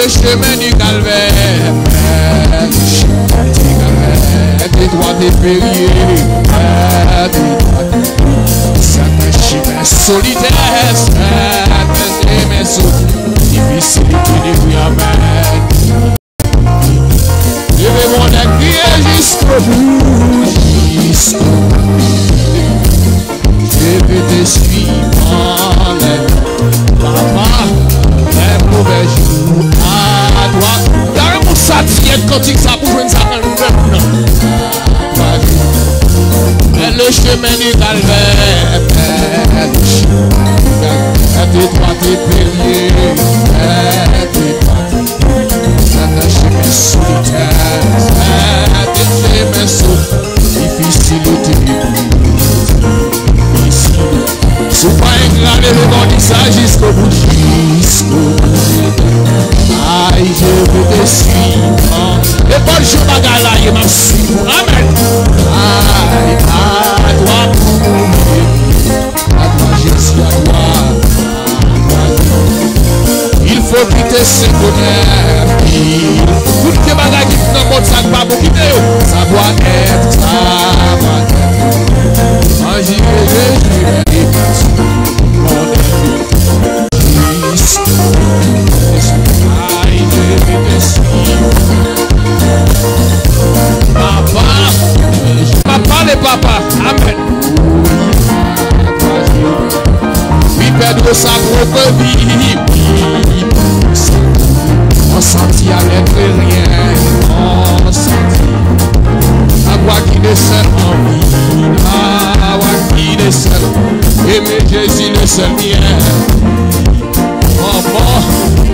le chemin du calvaire. Des droits des périers. Certains chemins solitaires. Certains chemins difficiles de lui amène. Je vais mon crier jusqu'au bout. Je vais te suivre. Papa, les mauvais jours à droite. D'ailleurs, mon satisfait quand il s'approche, ça prend le le chemin du calvaire. Tes droits, tes périers. C'est un chemin solitaire. C'est un chemin difficile de si pas ingrat, le bon ça jusqu'au bout. Aïe, je veux te suivre. Et pas le jour bagarre là, il m'a suivi. Amen. Aïe, à toi pour mourir. À toi Jésus, à toi. Il faut quitter ce bonheur. Toutes les bagages qui font dans ça pas pour quitter. Ça doit être, ça doit être. Jésus, Papa, les papas, amen. Oui, perdre sa propre vie. On sentit avec rien. On sentit à voix qui descend en vie. À voix qui descend. Aimer Jésus le seul bien. Oh bon,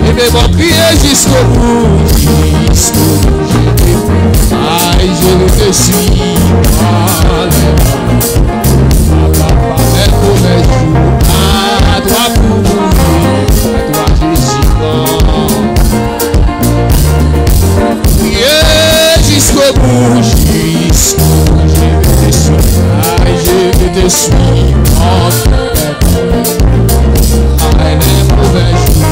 et mes bon crier jusqu'au bout. Aïe, je te suis. Les mauvais jours à toi pour mourir. À toi Jésus. Crier jusqu'au bout. Je te suis. Aïe, je te suis. Les mauvais jours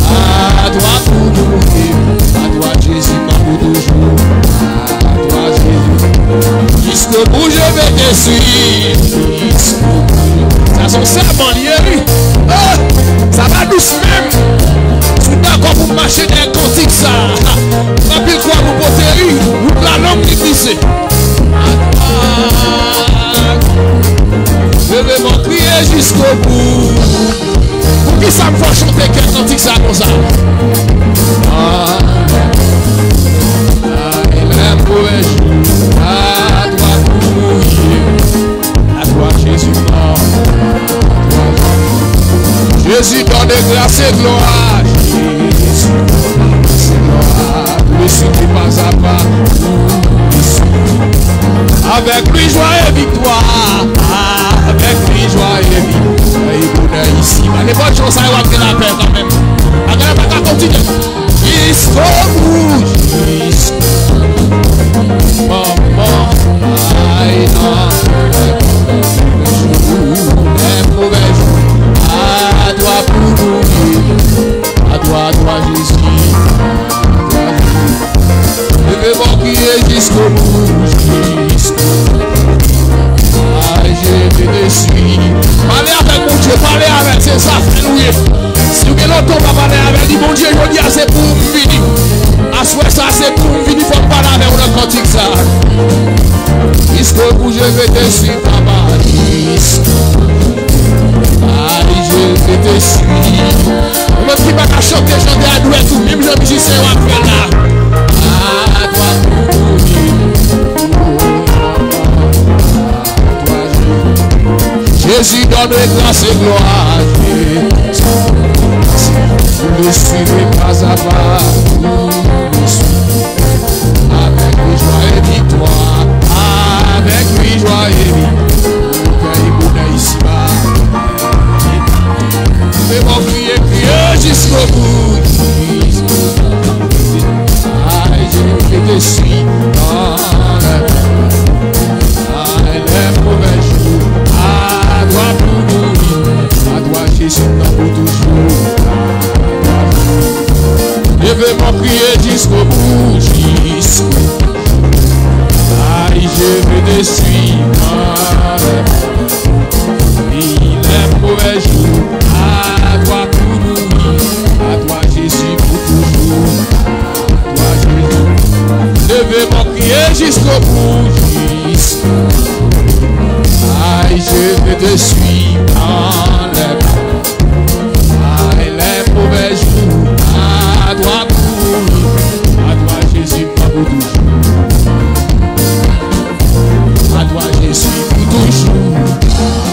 à toi pour mourir. À toi Jésus pour toujours. À toi Jésus. Jusqu'au bout je vais te suivre. Ça sont serments liés. Ça va douce même. Tout d'accord pour marcher dans un cantique ça. Pas pile quoi vous poterie. Vous la langue qui glisse. Je vais m'en crier jusqu'au bout. Pour qui ça me fait chanter quel cantique ça comme ça? Il est mauvais jour. À toi pour mourir. À toi Jésus mort. Jésus donne grâce et gloire. Jésus donne grâce et gloire. Le suivi pas à pas. Avec lui joie et victoire. Avec lui joie et victoire. Et bonheur ici. Les bonnes choses ça va être la paix quand même. Regardez pas qu'à continuer. Jusqu'au bout. Maman. Aïe non. Les mauvais jours. À toi pour mourir. À toi Jésus. Je vais m'en crier jusqu'au bout. Je te suis. Parlez avec mon Dieu, parlez avec ses affaires. Si vous avez longtemps pas parler avec lui, mon Dieu, je dis c'est pour me venir. À ce ça, c'est pour me venir. Il faut parler avec un cantique ça. Jusqu'au bout, je vais te suivre, papa. Aïe, je vais te suivre. Même qui va chanter à douette tout, même le musicien va faire là. À toi pour mourir. Jésus donne grâce et gloire. Vous le suivez pas à pas. Avec lui joie et victoire. Avec lui joie et victoire. Ici bas. Mais mon crier, crier jusqu'au bout. Aïe, je te suis. Les mauvais jours. À toi pour mourir, à toi Jésus pour toujours. Je vais vais m'en crier jusqu'au bout, aïe, je veux te suivre. Il est mauvais jour, à toi pour nous, à toi Jésus pour toujours, à toi Jésus. Je vais m'en crier jusqu'au bout, aïe, je veux te suivre dans les pas. Aïe, les mauvais jours, à toi pour nous, à toi Jésus pour toujours. À toi Jésus pour toujours,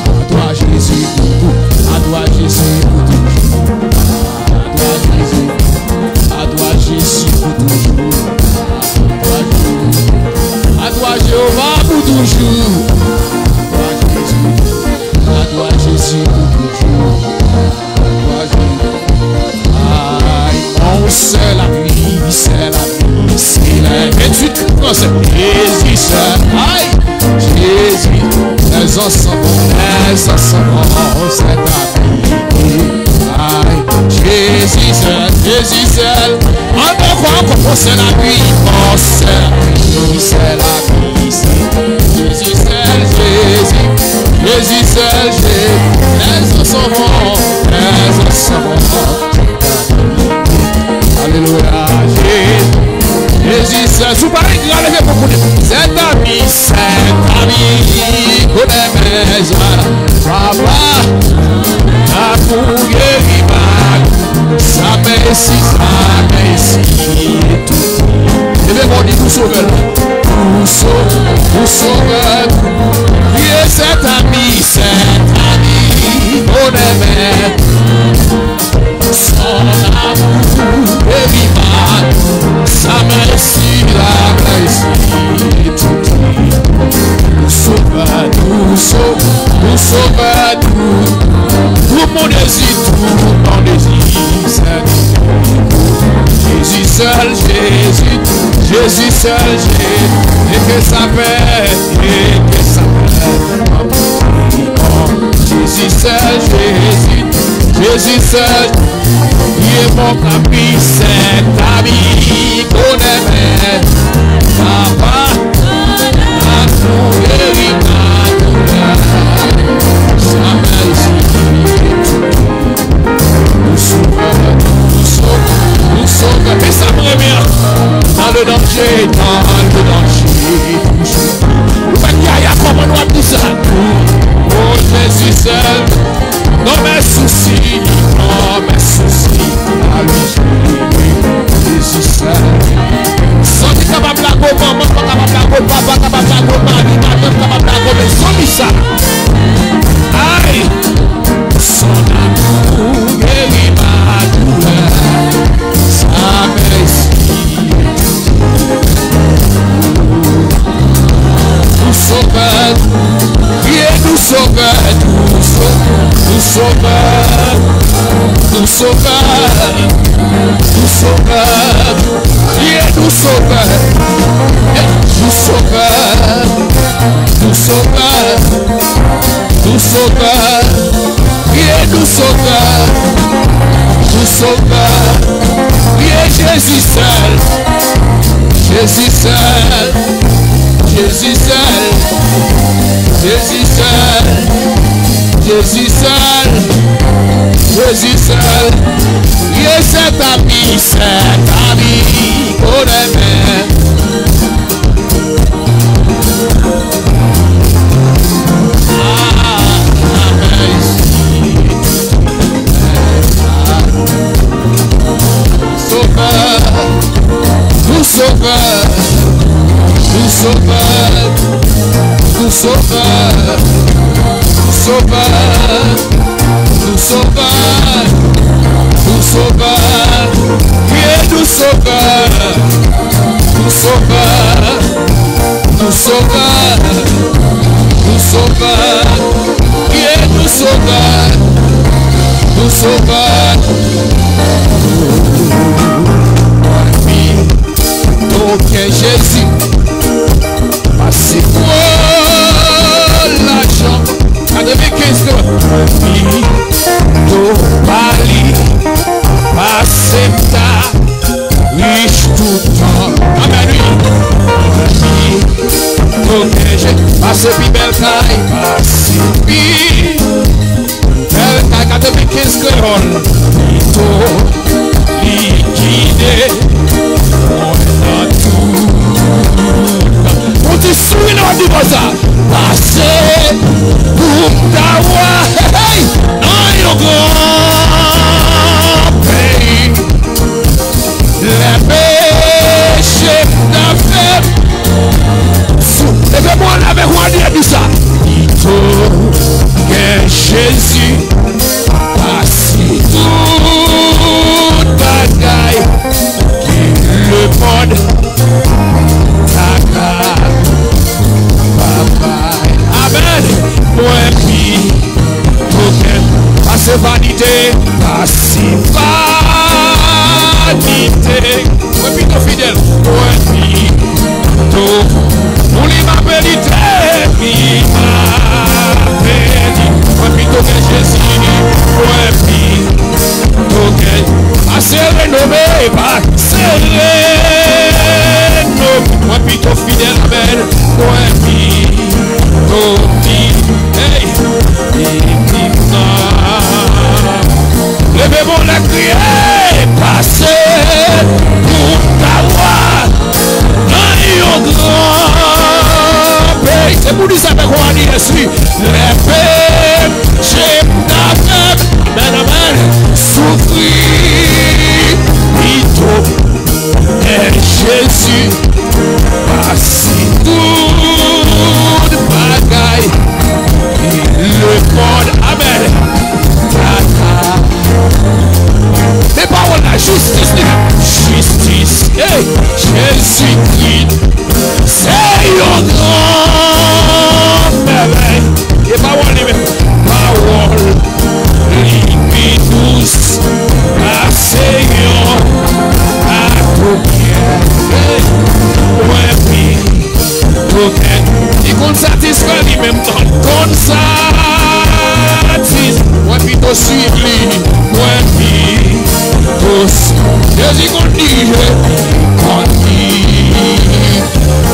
à toi Jésus pour tout, à toi Jésus pour toujours, à toi Jésus pour toujours, à toi Jéhovah pour toujours, à toi Jésus pour toujours, aïe, mon c'est la vie, c'est la vie, c'est la 28 c'est Jésus seul, aïe. Jésus, les ensembles, c'est ta vie. Aïe, Jésus seul, encore, c'est la vie, c'est la vie, c'est la vie, Jésus seul, Jésus seul, les ensembles, alléluia, Jésus seul, sous pareil, regardez beaucoup de c'est ta vie, connais mes joies, papa, ta fouille rival, sa merci, tout. Et bien, on dit, nous sauvons, qui est cet ami, connais mes son amour rival, sa merci, tout. Nous sauvons tout mon désir, Jésus seul, Jésus seul, et que ça fait, Jésus seul, Jésus seul, il est mon ami, c'est ami qu'on aimait, papa. Nous sauvons, mais ça me revient dans le danger, toujours. Il y a comment nous dit ça? Oh Jésus seul, non mes soucis, à lui Jésus seul. Sans dire capable la go, maman, pas capable la go, papa, capable la go, mari, madame, capable la go, mais sans dire ça. Aïe, son amour guérit ma douleur, sa merci. Nous sauvons, Dieu nous sauve, nous sauve, Dieu nous sauve, nous sauve, Dieu Jésus seul, Jésus seul, Jésus seul, Jésus seul, Jésus seul, Jésus seul, Dieu c'est ta vie qu'on aime. Nous sauveur, nous sauveur, nous sauveur, sauveur, nous sauveur, nous sauveur, Dieu nous sauveur, nous sauveur, nous sauveur, nous sauveur, Dieu nous sauveur, nous sauveur. Ok Jésus, passez pour l'argent, à 2015, do Bali, passez ta, Yes, créole. Ito, liquide, on a tout. On dit souris dans le ça. Passez pour t'avoir. Hey, dans un grand pays. Les péchés d'affaires. Et bien moi, on avait quoi dire de ça? Ito, que Jésus. Assis tout bagaille qui le monde taka papa. Amen. Moi puis token assez vanité, assez vanité. Moi puis ton fidèle. Moi puis tout pour lui m'appelle puis moi puis token Jésus. Ouais, puis, ok, assez rénové, pas serré, moi, puis ton fidèle, amen, ouais, puis, hey, levez-moi la criée, passez pour t'avoir un grand pays. C'est pour lui ça fait quoi dire, je suis les péchés d'affaires. Amen, amen. Souffrir, Ito, et Jésus, assis tout bagaille, le monde, amen. Les paroles la justice, justice, hey, Jésus-Christ, c'est un grand merveille. Les paroles, paroles. Limite douce, Seigneur, à tout bien. Ouais, puis, il compte satisfaire lui-même dans le compte satisfaire. Ouais, puis, tu suis lui. Ouais, puis, tous. Jésus qu'on dit, qu'on dit.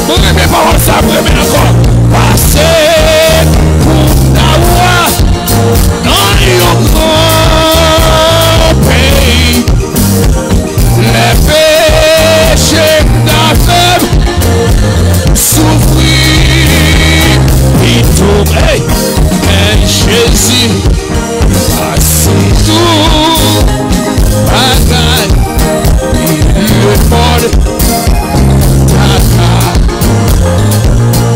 Vous aimez pas ça, vous aimez encore. Passez pour t'avoir. Dans your grand pays, les péchés d'affaires, souffrir, Ito, hey, et Jésus, assis tout, bagaille, le monde, taka,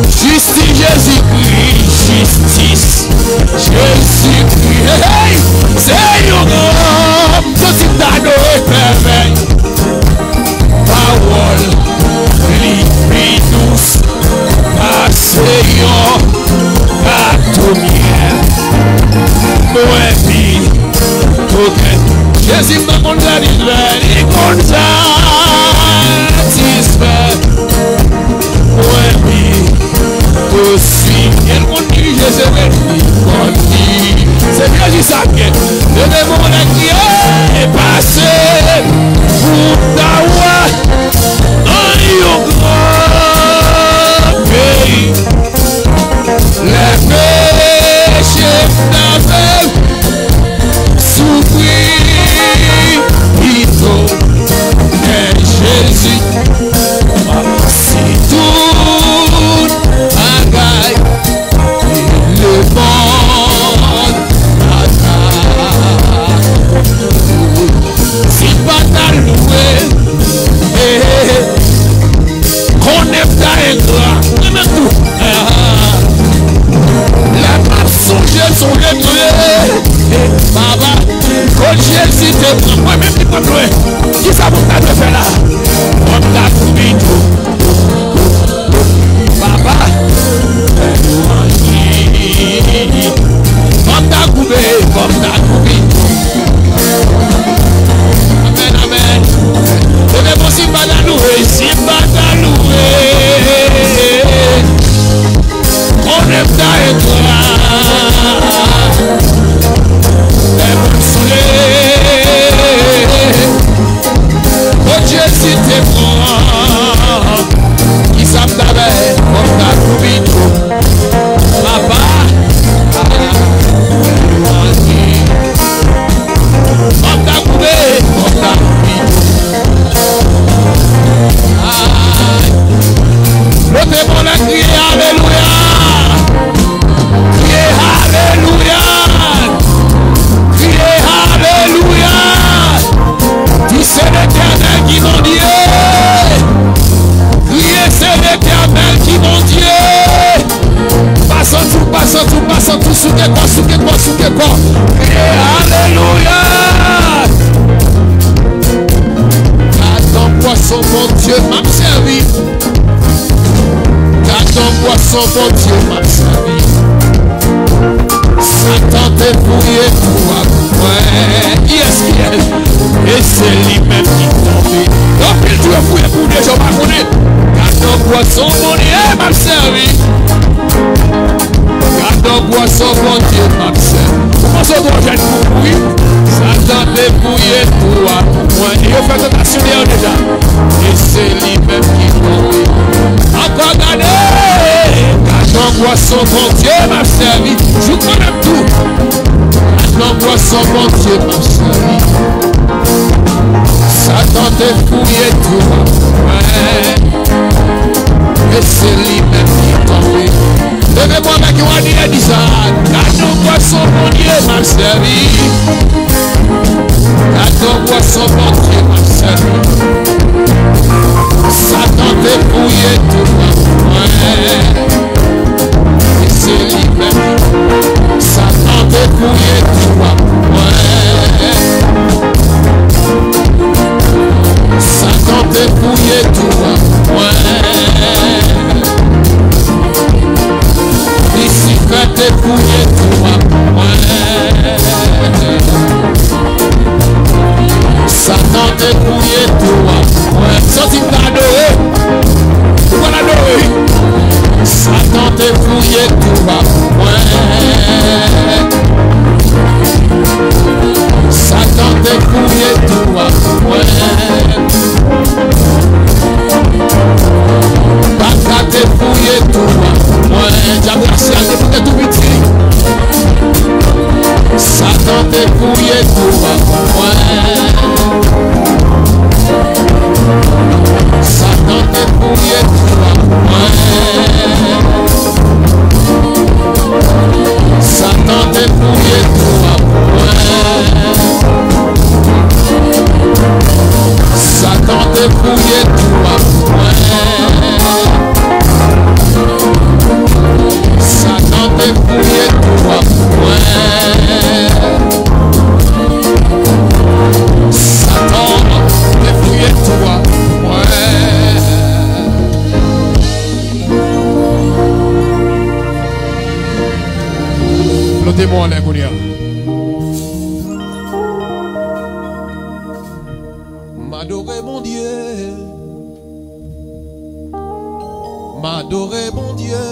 justice Jésus-Christ, justice, Jésus-Christ, hey, c'est un grand, tout est dans merveille, parole, limpide, douce, Seigneur, à tout bien, moi, puis, ok, Jésus m'a conduit, il compte satisfaire, moi, puis, aussi, il conduit, Jésus, il conduit. C'est bien dit ça que le démon qui est passé pour t'avoir un grand pays. Les péchés d'affaires souffrir, Ito et Jésus. C'est tout bagaille, le monde. Si pas ta loué, qu'on est ta ingrat, même tout. Les mensonges sont réglés. Baba, quand Jésus te prend, moi-même je ne peux pas. Qui ça vous t'a fait là? On t'a trouvé tout. Baba, on t'a coupé, on t'a coupé. Amen, amen. Et même si pas la louer, si pas la louer, on aime ta étoile. Et mon soleil, oh Jésus te prend, qui savent t'avait, on t'a coupé tout. Papa, encore. Alléluia. Ton poisson, mon Dieu, m'a servi. Car ton poisson, mon Dieu, m'a servi. Satan te fouillé pour après. Yes. Et c'est lui-même qui tombe. Donc il doit fouiller pour des gens pas connaître. Car ton poisson, mon Dieu, m'a servi. Car ton poisson, mon Dieu, m'a servi. Comment ça doit être pour oui? Satan te fouillé pour après. Et on fait tentation déjà. Et c'est lui-même qui tombe. Encore gagné. Car ton poisson, mon Dieu, m'a servi. Je connais tout. Ton poisson, mon Dieu, m'a servi. Satan te fouillé tout. Et c'est lui-même qui tombe. Levez-moi avec moi, il a dit ça. Car ton poisson, mon Dieu, m'a servi. Car ton poisson, mon Dieu, m'a servi. Satan te fouillé tout. Et c'est lui-même. Satan te fouillé tout. Satan te fouillé tout. Lucifer te fouillé tout. Satan te fouillé tout. Sorti d'adorer. Pourquoi l'adorer? Satan te fouillé tout. Satan te fouillé tout. Baka te fouillé tout. Diable ciel te fouillé tout petit. Satan te fouillé tout. Satan te fouillé tout. Satan te fouillé tout. Satan te fouillé tout. Satan te fouillé tout. Satan te fouillé tout. Flottez-moi en l'agonia. M'adorer mon Dieu. M'adorer mon Dieu.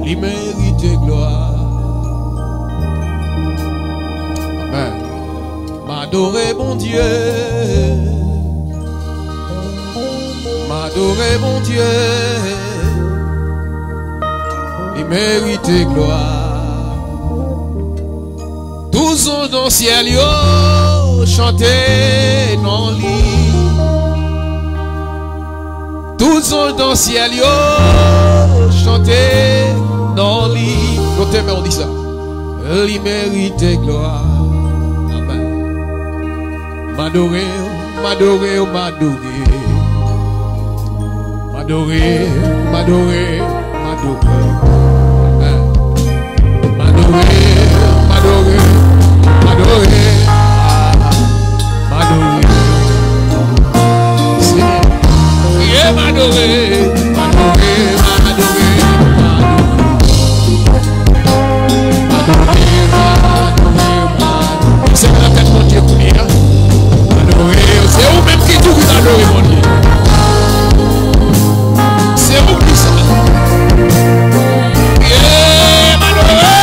Il mérite gloire. Amen. M'adorer mon Dieu. M'adorer mon Dieu. Il mérite gloire. Tous ont dans le ciel yo chanter non lit. Tous ont dans le ciel yo chanter non lit. Côté mais on dit ça. Il mérite gloire. Amen. M'adorer, m'adorer, m'adorer. M'adorer, m'adorer, m'adorer. Amen. M'adorer, m'adorer, m'adorer. M'adorer. Seigneur. Yeah, m'adorer, m'adorer, m'adorer. C'est la tête mon Dieu pour dire. C'est vous même qui tout vous adorez mon Dieu. C'est vous qui ça. Yeah, m'adorer.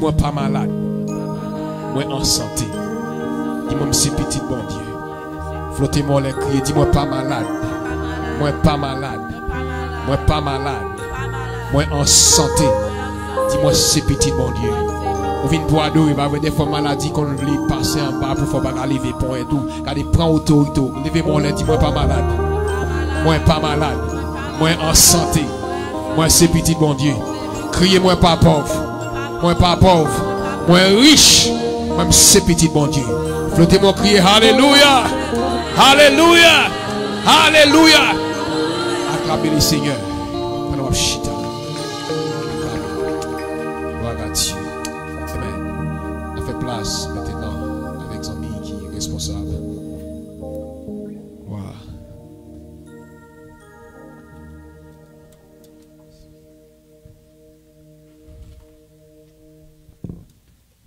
dis-moi pas malade. Moi en santé. Dis-moi c'est petit bon Dieu. Flottez-moi les crier, dis-moi pas malade. Moi pas malade. Moi pas malade. Moi en santé. Dis-moi c'est petit bon Dieu. On vient pour adorer, il va y avoir des fois maladies qu'on veut passer en bas pour faire pas lever pour et tout. Quand il prend autorité, levez-moi les, dis-moi pas malade. Moi pas malade. Moi en santé. Moi c'est petit bon Dieu. Criez-moi pas pauvre. Moi pas pauvre. Moi riche. Même c'est petit bon Dieu. Flottez-moi crier Alléluia. Alléluia. Alléluia. Acclamez le Seigneur. Gloire à Dieu. Amen. On fait place maintenant avec Zami qui est responsable. Voilà.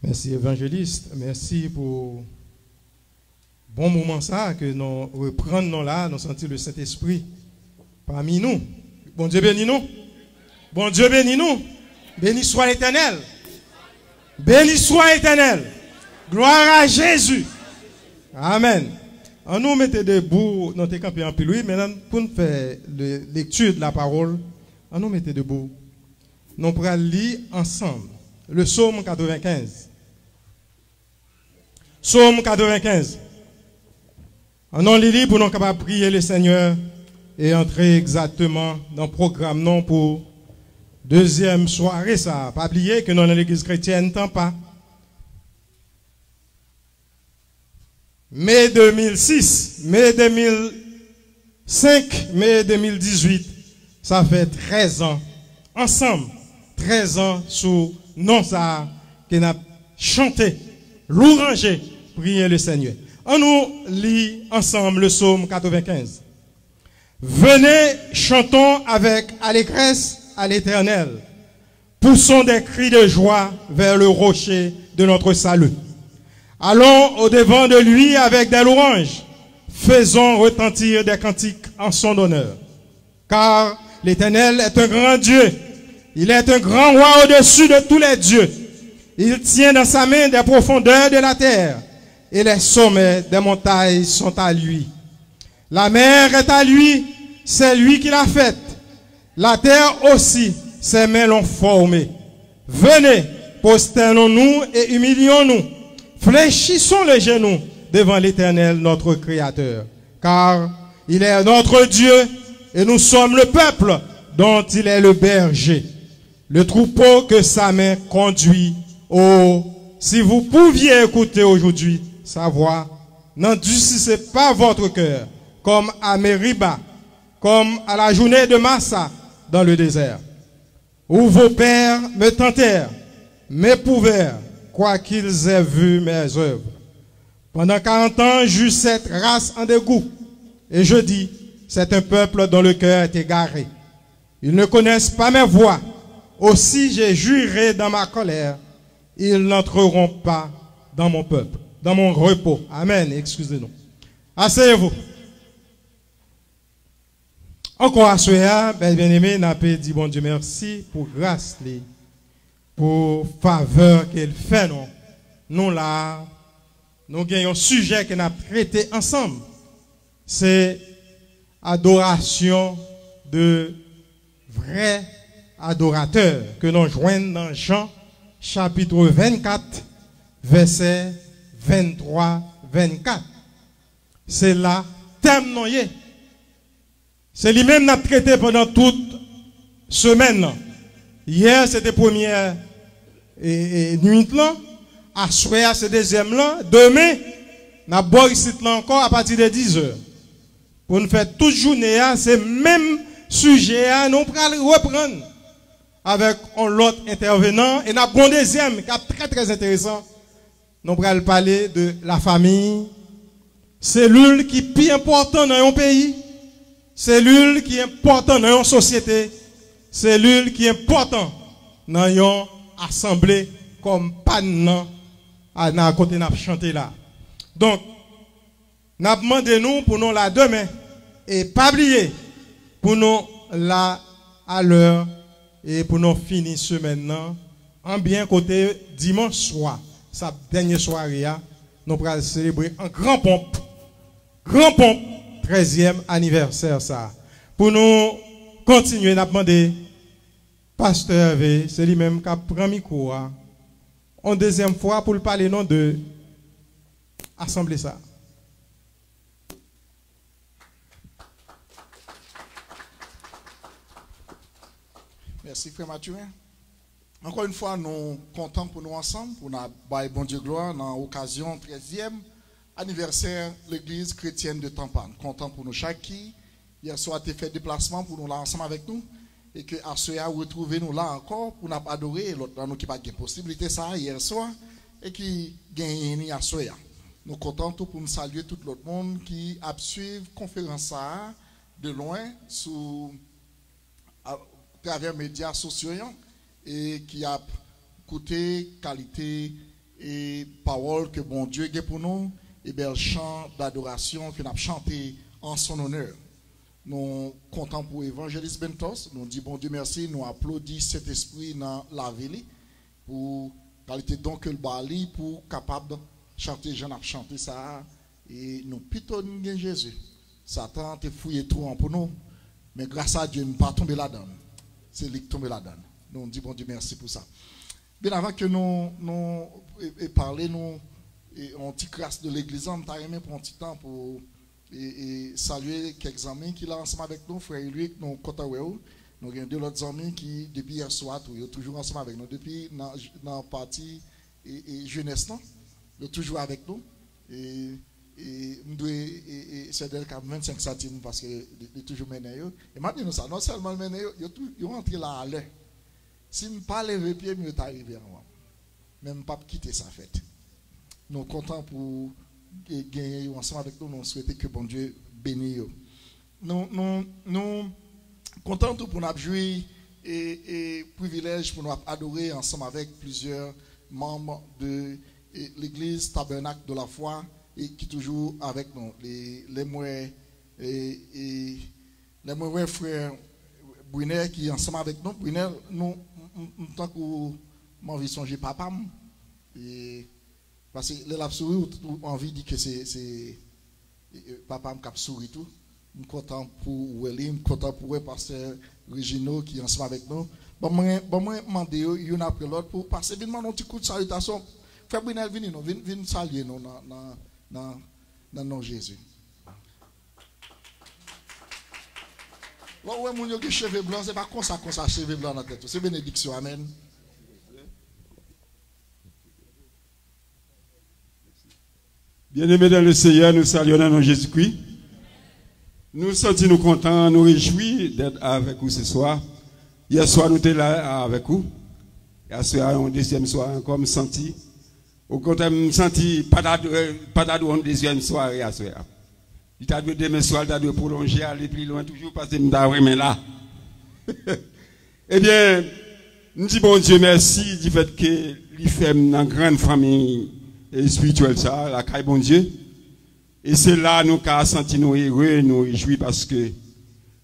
Merci évangéliste, merci pour bon moment ça que nous reprenons là, nous sentons le Saint-Esprit parmi nous. Bon Dieu bénis nous. Bon Dieu bénis nous. Béni soit l'Éternel. Béni soit l'Éternel. Gloire à Jésus. Amen. On nous mettait debout, nous sommes campés en pile, oui, maintenant pour nous faire la lecture de la parole, on nous mettait debout. Nous pourrons lire ensemble le psaume 95. Psaume 95. On en lit pour nous capables de prier le Seigneur et entrer exactement dans le programme non pour deuxième soirée ça. Pas oublier que dans l'église chrétienne tant pas. Mai 2006, mai 2005, mai 2018, ça fait 13 ans ensemble, 13 ans sous non ça qu'on a chanté, louangé, prier le Seigneur. On nous lit ensemble le psaume 95. Venez, chantons avec allégresse à l'Éternel. Poussons des cris de joie vers le rocher de notre salut. Allons au-devant de lui avec des louanges. Faisons retentir des cantiques en son honneur. Car l'Éternel est un grand Dieu. Il est un grand roi au-dessus de tous les dieux. Il tient dans sa main des profondeurs de la terre. Et les sommets des montagnes sont à lui. La mer est à lui, c'est lui qui l'a faite. La terre aussi, ses mains l'ont formée. Venez, prosternons-nous et humilions-nous. Fléchissons les genoux devant l'Éternel, notre Créateur. Car il est notre Dieu et nous sommes le peuple dont il est le berger. Le troupeau que sa main conduit. Oh, si vous pouviez écouter aujourd'hui sa voix, n'endurcissez pas votre cœur, comme à Mériba, comme à la journée de Massa dans le désert, où vos pères me tentèrent, m'éprouvèrent, quoiqu'ils aient vu mes œuvres. Pendant 40 ans, j'eus cette race en dégoût, et je dis, c'est un peuple dont le cœur est égaré. Ils ne connaissent pas mes voies, aussi j'ai juré dans ma colère, ils n'entreront pas dans mon peuple, dans mon repos. Amen. Excusez-nous. Asseyez-vous. Encore à ce bien-aimé, n'a pas dit bon Dieu merci pour grâce, pour faveur qu'il fait. Nous là, nous avons un sujet qu'on a traité ensemble. C'est adoration de vrais adorateurs que nous joignons dans Jean chapitre 24, verset 23-24. C'est là, thème non yé. C'est lui-même n'a traité pendant toute semaine. Hier, c'était première nuit là. À soir, c'est deuxième là. Demain, n'a boire ici là encore à partir de 10 heures. Pour nous faire toute journée, c'est même sujet, nous allons reprendre avec l'autre intervenant. Et nous avons un deuxième qui est très très intéressant. Nous allons parler de la famille. Cellule qui est plus importante dans un pays. Cellule qui est importante dans une société. Cellule qui est importante dans une assemblée comme Pan à côté de chanter là. Donc, nous demandons nous pour nous là demain et pas oublier pour nous là à l'heure et pour nous finir ce maintenant en bien côté dimanche soir, sa dernière soirée, nous allons célébrer en grand pompe, 13e anniversaire ça. Pour nous continuer, nous demandé Pasteur V, c'est lui-même qui a pris le micro, en deuxième fois pour le parler non de assemblée ça. Merci frère Mathieu. Encore une fois, nous sommes contents pour nous ensemble, pour nous bailler bon Dieu gloire dans l'occasion 13e anniversaire de l'église chrétienne de Tampane. Content pour nous chaque qui. Hier soir, tu as fait déplacement pour nous là ensemble avec nous. Et que à ce soir, retrouver nous là encore pour nous adorer. L'autre, nous qui pas de possibilité ça hier soir. Et qui gagne à ce soir. Nous sommes contents pour nous saluer tout l'autre monde qui a suivi la conférence ça de loin sous à travers les médias sociaux et qui a écouté qualité et parole que bon Dieu a pour nous et bel chant d'adoration que nous avons chanté en son honneur. Nous comptons pour évangéliste Bentos, nous disons bon Dieu merci, nous applaudissons cet esprit dans la ville pour qualité donc que le bali pour capable de chanter, j'en ai chanté ça et nous pitonnons Jésus. Satan te fouillé trop pour nous, mais grâce à Dieu, nous ne pas tomber là-dedans. C'est lui qui tombe là-dedans. Nous disons bon Dieu merci pour ça. Bien avant que nous parler, nous on petit grâce de l'église, on t'a aimé pour un petit temps pour saluer quelques amis qui sont ensemble avec nous, frère Louis, nous Kotaweou. Nous avons deux autres amis qui, depuis hier soir, ils sont toujours ensemble avec nous. Depuis dans la partie jeunesse, ils sont toujours avec nous. Et c'est d'elle qui a 25 centimes parce que est toujours mené. Et maintenant, ça, non seulement mené, ils sont rentrés là à l'heure. Si je ne pas lever pied, mieux t'arriver à moi. Même pas quitter sa fête. Nous sommes contents pour gagner ensemble avec nous. Nous souhaitons que bon Dieu bénisse. Nous sommes contents pour nous jouer et privilège pour nous adorer ensemble avec plusieurs membres de l'église Tabernacle de la foi et qui toujours avec nous. Les moins frères Brunel qui ensemble avec nous. Brunel, nous, tant que m'envie songer papa, parce que les l'a souri, envie dit que c'est papa me cap sourit tout. Je suis content pour Welly, je suis content pour le pasteur Regino qui est ensemble avec nous. Bon, moi, demander une après l'autre pour passer bien un petit coup de salutation. Frère Brunel, venez saluer nous dans le nom de Jésus. Ouais, mon qui cheveux blancs, c'est pas comme ça cheveux blancs dans la tête. C'est bénédiction, amen. Bien-aimés dans le Seigneur, nous saluons dans le nom de Jésus-Christ. Nous sentons nous contents, nous réjouis d'être avec vous ce soir. Hier soir, nous étions là avec vous. Hier soir, un deuxième soir, encore me senti. Au contraire, me senti pas d'adou en deuxième soirée à soir. Il t'a dû demain soir, il t'a dû prolonger, aller plus loin, toujours parce que nous avons là. Eh bien, nous disons bon Dieu merci du fait que il fait une grande famille spirituelle, ça, la caille bon Dieu. Et c'est là nous avons senti nous heureux, nous réjouis parce que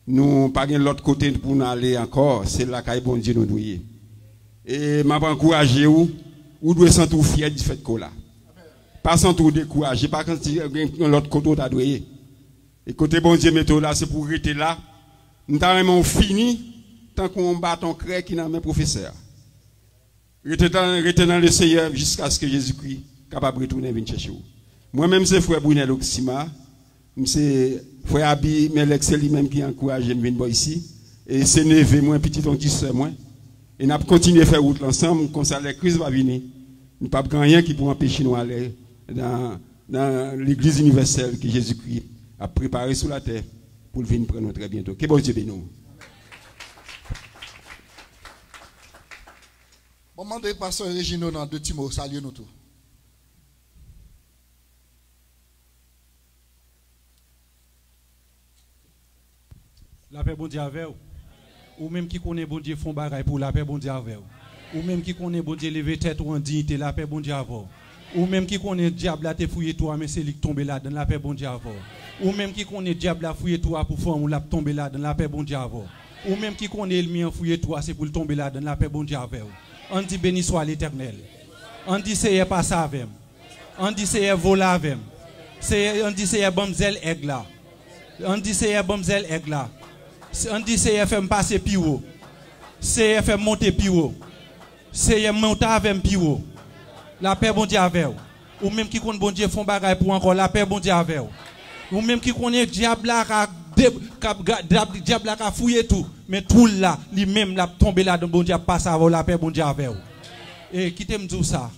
nous pas de l'autre côté pour nous aller encore. C'est là caille bon Dieu nous douiller. Et m'a encouragé ou doit sentir fier du fait que là. Pas sentir découragé, pas quand l'autre côté t'a douillé. Et côté bon Dieu méthode là, c'est pour rester là. Nous avons fini tant qu'on bat ton crée qui n'a même professeur. Rester dans le Seigneur jusqu'à ce que Jésus-Christ capable de retourner venir chercher vous. Moi-même, c'est frère Brunel Oxima. C'est frère Abi Melek, c'est lui-même qui encourage à venir ici. Et c'est neveu, moi, petit petit soeur, moi. Et nous avons continué à faire route ensemble, comme ça, la crise va venir. Nous n'avons pas rien qui peut empêcher nous d'aller dans l'église universelle que Jésus-Christ a préparée sur la terre pour venir prendre très bientôt. Que bon Dieu bénisse nous. Bon, demandez pasteur Regino dans 2 petits mots, salut nous tous. La paix bon Dieu avec vous. Ou même qui connaît bon Dieu font bagaille pour la paix bon Dieu avec vous. Ou même qui connaît bon Dieu lever tête ou en dignité, la paix bon Dieu avec vous. Ou même qui connaît diable a te fouiller toi mais c'est lui qui tombe là dans la paix bon Dieu avec vous. Ou même qui connaît diable a fouiller toi pour forme ou la tomber là dans la paix bon Dieu avec vous. Ou même qui connaît ennemi a fouiller toi c'est pour tomber là dans la paix bon Dieu avec vous. On dit béni soit l'Éternel. On dit c'est pas ça avec. On dit c'est vola avec. On dit c'est bomzel egla. On dit c'est bomzel egla. On dit c'est fait passer piro. C'est fait monter piro. C'est monter avec piro. La paix bon Dieu avec vous. Ou même qui connaît bon Dieu font bagaille pour encore la paix bon Dieu avec vous. Ou même qui connaît diable là diable là fouiller tout mais tout là lui-même l'a tombé là dans bon Dieu passe avant la paix bon Dieu avec vous. Et qui t'aime dire ça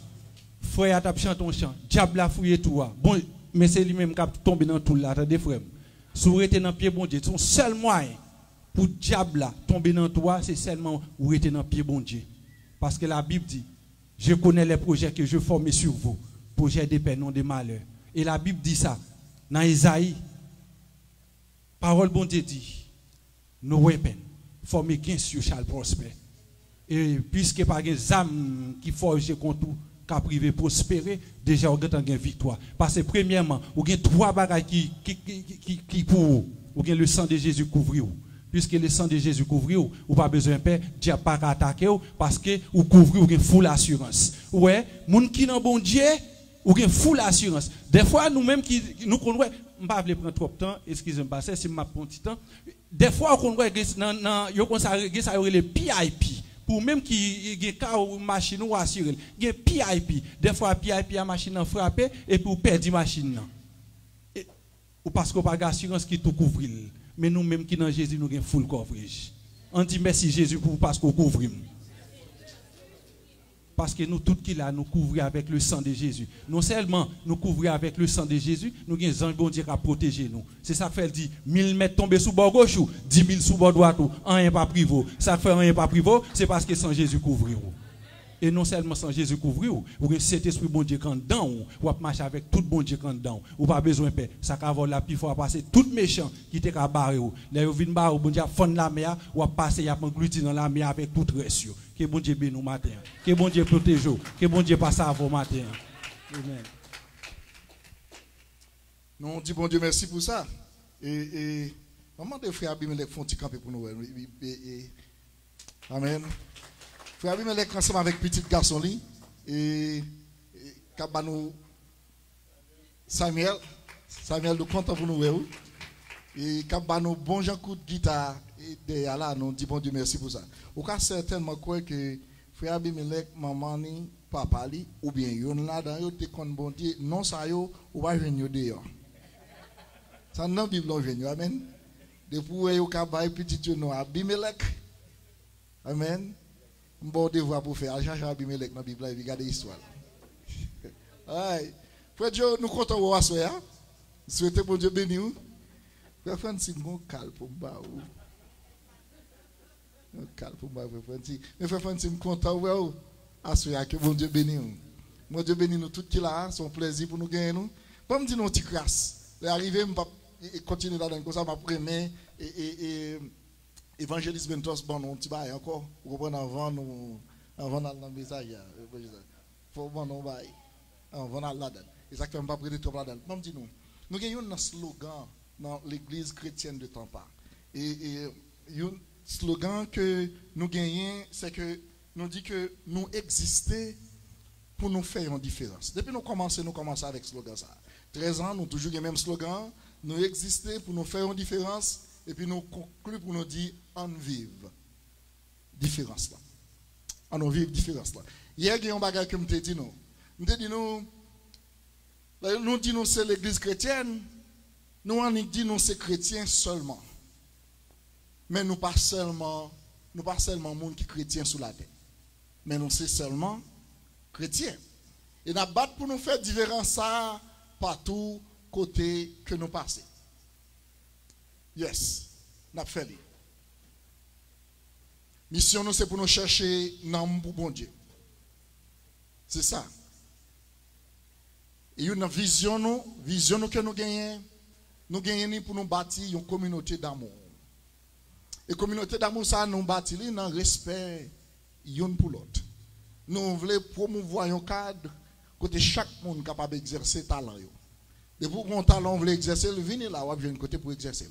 frère t'a chanté ton chant diable là fouiller tout bon mais c'est lui-même qui a tombé dans tout là attendez frère sous rester dans pied bon Dieu son seul moyen pour diable là tomber dans toi c'est seulement ou rester dans pied bon Dieu parce que la Bible dit je connais les projets que je forme sur vous projets de paix non de malheur et la Bible dit ça dans Isaïe parole bon Dieu dit nos weapons formés against you shall prosper et puisque pas des âmes qui forgent contre tout qu'a privé prospérer déjà on gagne une victoire parce que premièrement on gagne trois bagages qui pour ou gagne le sang de Jésus couvrir puisque le sang de Jésus couvrir ou pas besoin paix Dieu pas attaquer parce que ou couvrir ou gagne full assurance ouais moun qui dans bon Dieu ou gagne full assurance des fois nous même qui nous connaît je pas prendre trop de temps excusez-moi si m'a prendre petit temps des fois on voit dans yo comme ça le PIP pour même qui gen ka ou machine ou assurer gen PIP des fois PIP a machine frappé et pour perdre machine ou parce qu'on pas assurance qui tout couvrir mais nous même qui dans Jésus nous gen full coverage on dit merci Jésus pour parce qu'on couvre parce que nous tout qui là nous couvrons avec le sang de Jésus. Non seulement nous couvrons avec le sang de Jésus, nous avons un bon Dieu qui a protégé nous. C'est ça que fait dit 1000 mètres tombés sous bord gauche, 10 000 sous bord droit, rien pas privé. Ça fait rien pas privé, c'est parce que sans Jésus couvre. Et non seulement sans Jésus couvrir, vous avez cet esprit bon Dieu quand dedans, ou marcher avec tout bon Dieu quand dedans, ou pas besoin de paix. Ça va avoir la puis faut passer tout méchant qui était à barrer. Là vous venez barrer bon Dieu fond la mer, ou passer y a englouti dans la mer avec tout reste. Que bon Dieu bénisse nous matin. Que bon Dieu protège. Que bon Dieu passe à vos matin. Amen. Nous on dit bon Dieu merci pour ça. Et maman de frère Abimelech font petit camper pour nous. Amen. Frère Abimelech ensemble avec petit garçon li et Kabanou Samuel nous content pour nous et Kabanou bon Jean coup de guitare et derrière là nous dit bon Dieu merci pour ça. Ou cas certainement quoi que frère Abimelech maman ni papa li ou bien yon là dans yo te kon bon Dieu non ça yo ou va venir dehors. Ça non Bible on venir amen. Depuis yo ka bay petit yo no Abimelech. Amen. Bon devoir pour faire Jean Abimelech dans la Bible et regarder l'histoire. Aïe. Frère Dieu, nous comptons au soir. Souhaitez bon Dieu béni ou. Frère Francis, mon calme pour moi. Calme pour moi, frère Francis. Mais frère Francis, nous comptons au soir que bon Dieu béni ou. Bon Dieu béni nous tout qui là, son plaisir pour nous gagner nous. Pas me dire non petite grâce. L'arrivée et continuer là dans comme ça m'a premier et évangéliste Bentos bon on petit bail encore vous comprenez avant dans le message faut bon on bail avant là-dedans exactement pas prêter trop là-dedans même dit nous gagnons un slogan dans l'église chrétienne de Tampa et un slogan que nous gagnons c'est que nous dit que nous exister pour nous faire une différence depuis nous commençons avec ce slogan ça 13 ans nous toujours le même slogan nous exister pour nous faire une différence et puis nous concluons pour nous dire on vive différence là. On vive différence là. Hier il y a un bagage que me dit nous. Me dit nous disons c'est l'église chrétienne. Nous on dit nous c'est chrétien seulement. Mais nous pas seulement monde qui chrétien sous la terre. Mais nous c'est seulement chrétien. Et nous battre pour nous faire différence ça partout côté que nous passons. Yes, n'a fait. Mission nous c'est pour nous chercher dans bon Dieu. C'est ça. Et une vision nous que nous gagnons pour nous bâtir une communauté d'amour. Et communauté d'amour ça nous bâtir dans respect une pour l'autre. Nous voulons promouvoir un cadre côté chaque monde capable d'exercer talent yo. De pour qu'on talent veut exercer, venez là, on va venir côté pour exercer.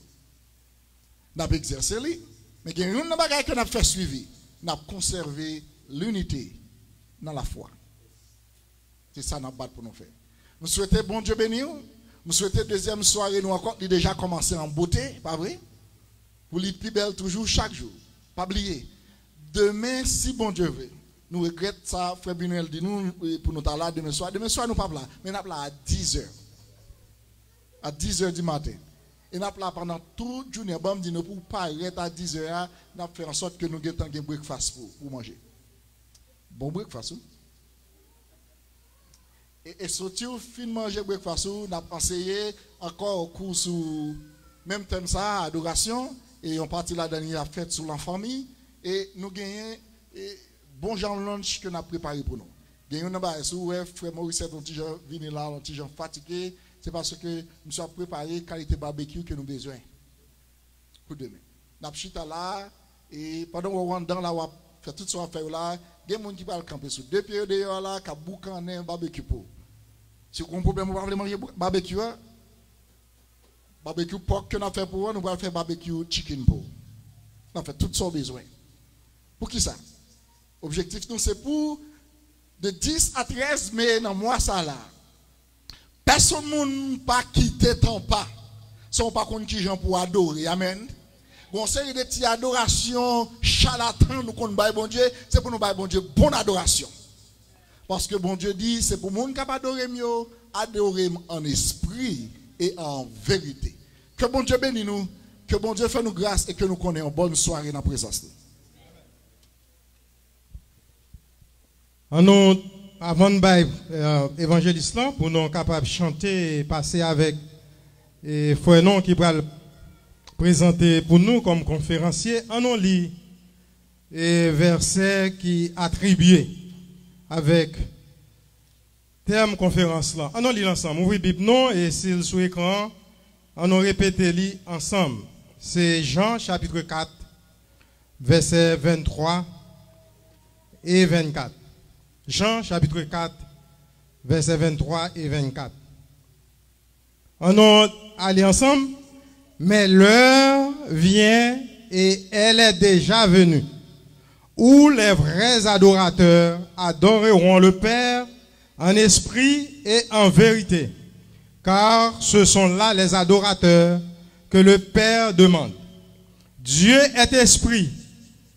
N'a pas exercé lui, mais il y a une bagage que n'a fait suivi, n'a conservé l'unité dans la foi. C'est ça nous battre pour nous faire. Nous souhaitons bon Dieu bénir. Nous souhaitons deuxième soirée, nous encore, il déjà commencé en beauté, pas vrai? Pour les plus belle toujours, chaque jour. Pas oublier. Demain, si bon Dieu veut, nous regrettons ça, Frère Binuel dit nous, pour nous là demain soir. Demain soir, nous pas là, mais nous sommes là à 10h. À 10h du matin. Et nous sommes là pendant toute la journée. Bon, nous pour pas arrêter à 10h, nous fait en sorte que nous ayons un breakfast pour manger. Bon breakfast, oui? Et surtout, fin manger breakfast, nous avons enseigné encore au cours sur même thème ça, adoration, et on partit la dernière fête sur la famille, et nous gagnons bon genre lunch que nous avons préparé pour nous. Gagnons un bar, si frère Maurice est un petit gens venu là, un petit gens fatigué, c'est parce que nous avons préparé qualité barbecue que nous avons besoin. Pour demain. Nous avons chuté là, et pendant qu'on rentre dans là, on fait tout ce qu'on fait là, il y a des gens qui vont camper sur 2 pieds dehors là, qui ont boucané un barbecue pour. Si vous avez un problème, vous pouvez manger barbecue. Barbecue pork que nous avons fait pour vous, nous allons faire barbecue chicken pour vous. Nous avons fait tout ce besoin. Pour qui ça? Objectif, nous, c'est pour de 10 à 13 mai dans le mois ça là. Personne ne pas quitter ton pas. Sont pas contre qui gens pour adorer. Amen. Bon, série de petites adorations charlatans, nous qu'on baille bon Dieu, c'est pour nous bailler bon Dieu, bonne adoration. Parce que bon Dieu dit, c'est pour le monde qui adorer mieux, adorer en esprit et en vérité. Que bon Dieu bénisse nous, que bon Dieu fasse nous grâce et que nous connaissons une bonne soirée dans la présence. Avant de bailler évangéliste là, pour nous capables de chanter et passer avec frère non qui va présenter pour nous comme conférencier, on lit verset qui attribué avec terme conférence là. On lit ensemble. Ouvrez Bible non et s'il sur écran, on répété li ensemble. C'est Jean chapitre 4 verset 23 et 24. Jean chapitre 4 verset 23 et 24. On allait ensemble. Mais l'heure vient et elle est déjà venue, où les vrais adorateurs adoreront le Père en esprit et en vérité, car ce sont là les adorateurs que le Père demande. Dieu est esprit,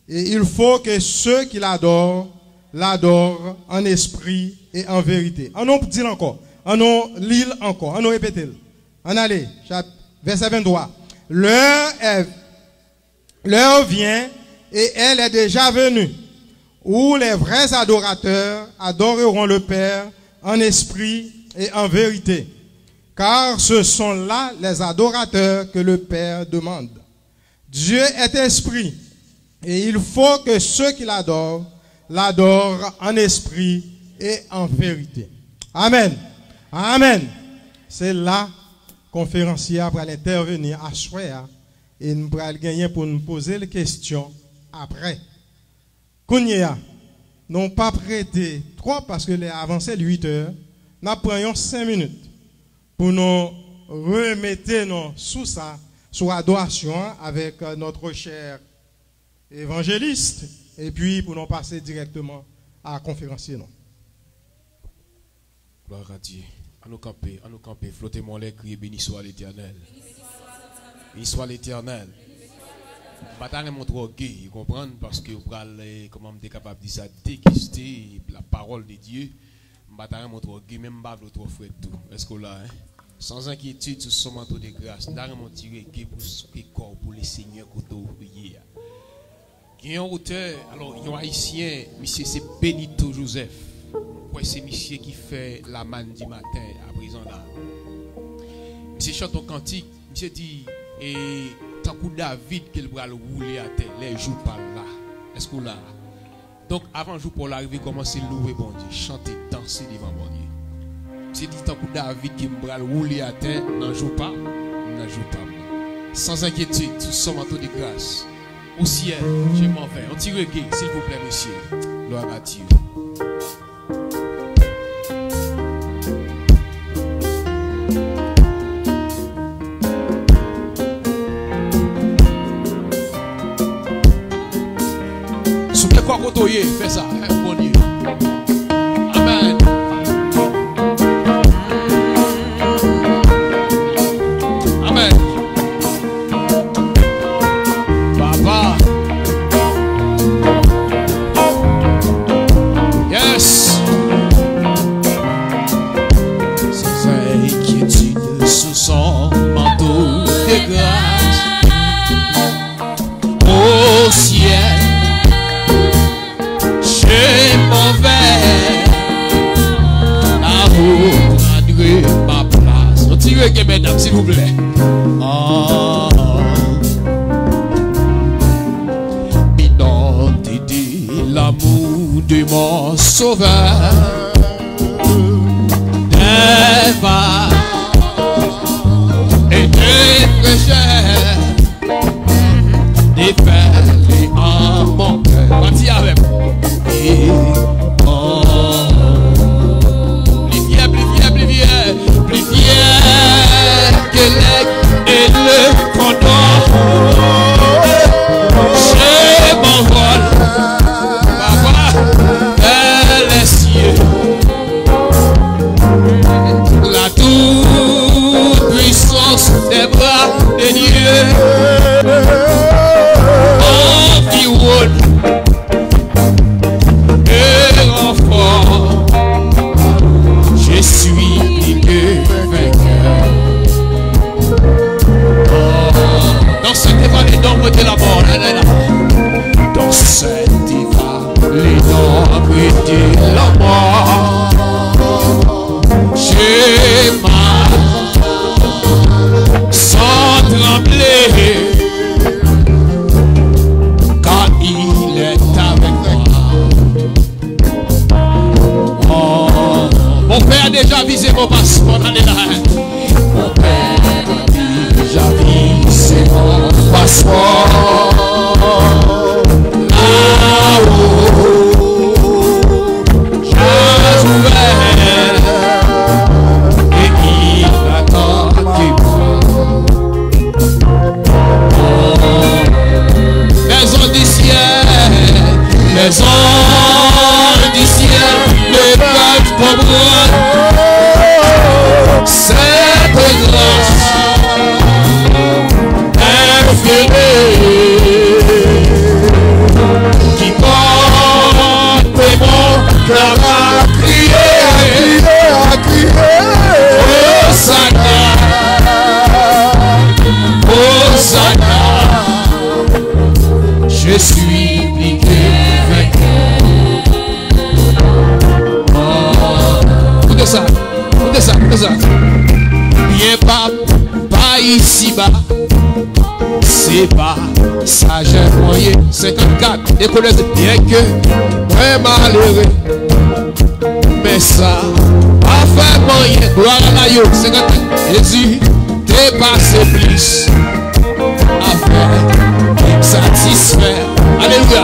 et il faut que ceux qui l'adorent en esprit et en vérité. On nous dit encore, on nous lit encore, on nous répète. On allait, verset 23. L'heure vient et elle est déjà venue, où les vrais adorateurs adoreront le Père en esprit et en vérité, car ce sont là les adorateurs que le Père demande. Dieu est esprit, et il faut que ceux qui l'adorent en esprit et en vérité. Amen. Amen. C'est là conférencier pour intervenir à soir et nous allons gagner pour nous poser les questions après. Kounia, non pas prêter trop parce que les avancées de 8 heures, nous prenons 5 minutes pour nous remettre sous ça, sous adoration avec notre cher évangéliste et puis pour nous passer directement à conférencier. Non. Gloire à Dieu. À nous camper, flottez-moi les cris, béni soit l'Éternel. Béni soit l'Éternel. Bataille mon trop gay, vous comprenez, parce que vous allez, comment vous êtes capable de dire ça, déguster la parole de Dieu. Bataille mon trop gay, même pas trop frais tout. Est-ce que là, sans inquiétude, sur son manteau de grâce, nous allons tirer gay pour souper corps pour les seigneurs que vous oubliez. Il y a un auteur, alors il y a un haïtien, monsieur c'est Benito Joseph. C'est monsieur qui fait la manne du matin à présent là. Monsieur chante un cantique, monsieur dit, et tant que David qu'il va le rouler à terre, les jours par là. Est-ce que là? Donc avant le jour pour l'arrivée, commencez à louer bon Dieu, chanter, danser devant bon Dieu. Monsieur dit, tant que David qui va le rouler à terre, n'en joue pas. Sans inquiétude, tout son manteau de grâce. Au ciel, je m'en vais. On tire le guet, s'il vous plaît, monsieur. Gloire à Dieu. Quoi côtoyer, fais ça, bon Dieu. s'il vous plaît. Ah. Identité, l'amour de mon sauveur. Eva et des pécheurs. Des fêles en mon cœur. Parti avec moi. Et oh. Plus fier que l'aigle et le condor. Je m'envole, papa, vers les cieux. La toute-puissance des bras de Dieu environne et renforce. Je suis que vainqueur. Oh, dans cette vallée d'ombre de la mort, dans cette vallée d'ombre de la mort, j'ai mal sans trembler, car il est avec moi. Oh, mon père a déjà visé mon passeport. Allez là. Mon père a déjà visé mon passeport. Là-haut, j'ai ouvert et il attend que moi. Les anges du ciel, les anges du ciel ne peuvent comprendre cette grâce infinie qui porte mon cœur à crier, Hosanna, Hosanna. Je suis plié vainqueur. Écoutez ça, écoutez ça, écoutez ça. Bien pas ici-bas. C'est pas sage moyen 54 écoles bien que très malheureux. Mais ça pas fait moyen. Gloire à la yo 54. Jésus t'es passé plus avec satisfait. Alléluia.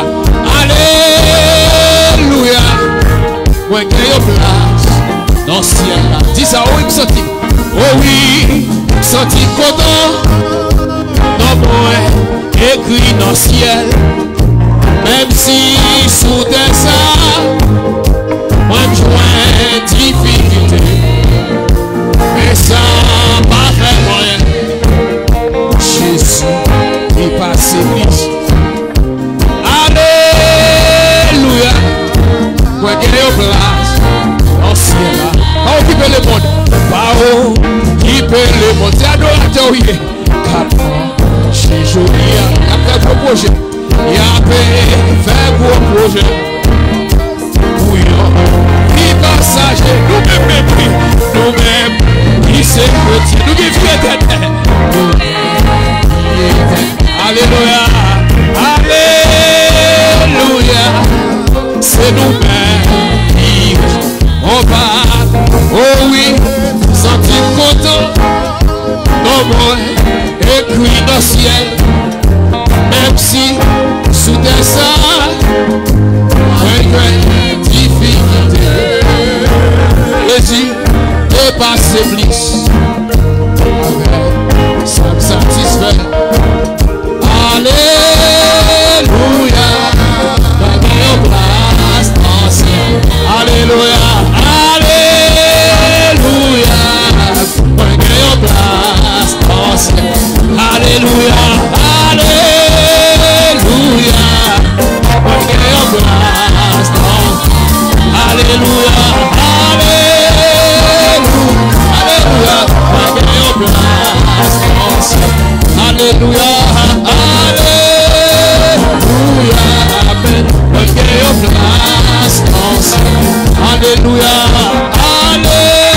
Alléluia. Moi qui ai place dans le ciel là. Dis ça, oui, me senti. Oh oui, senti content. Non, moi, écrit dans le ciel. Même si sous des ça, moi je joins difficulté. Mais ça pas fait moyen. Jésus est passé plus. Alléluia. Moi qui ai place dans le ciel là. Pas occuper le monde. Pas occuper le monde. C'est adorateur, oui. J'ai joli, il a fait gros projet. Il a fait gros projet. Oui, il passager, nous-mêmes mépris. Nous-mêmes, qui c'est petit, nous qui fiers. Alléluia. Alléluia. C'est nous-mêmes qui on va. Oh oui, sentir content. Non, moi. Écrit dans le ciel, même si sous des salles, difficulté, Jésus est passé plus, ça me satisfait. Alléluia, dans nos place dans le ciel. Alléluia, Alléluia, dans nos place dans le ciel. Alléluia, Alléluia, on est en place. Alléluia, Alléluia, on est en place. Alléluia, Alléluia, amen, on est en place. Alléluia, Alléluia, on est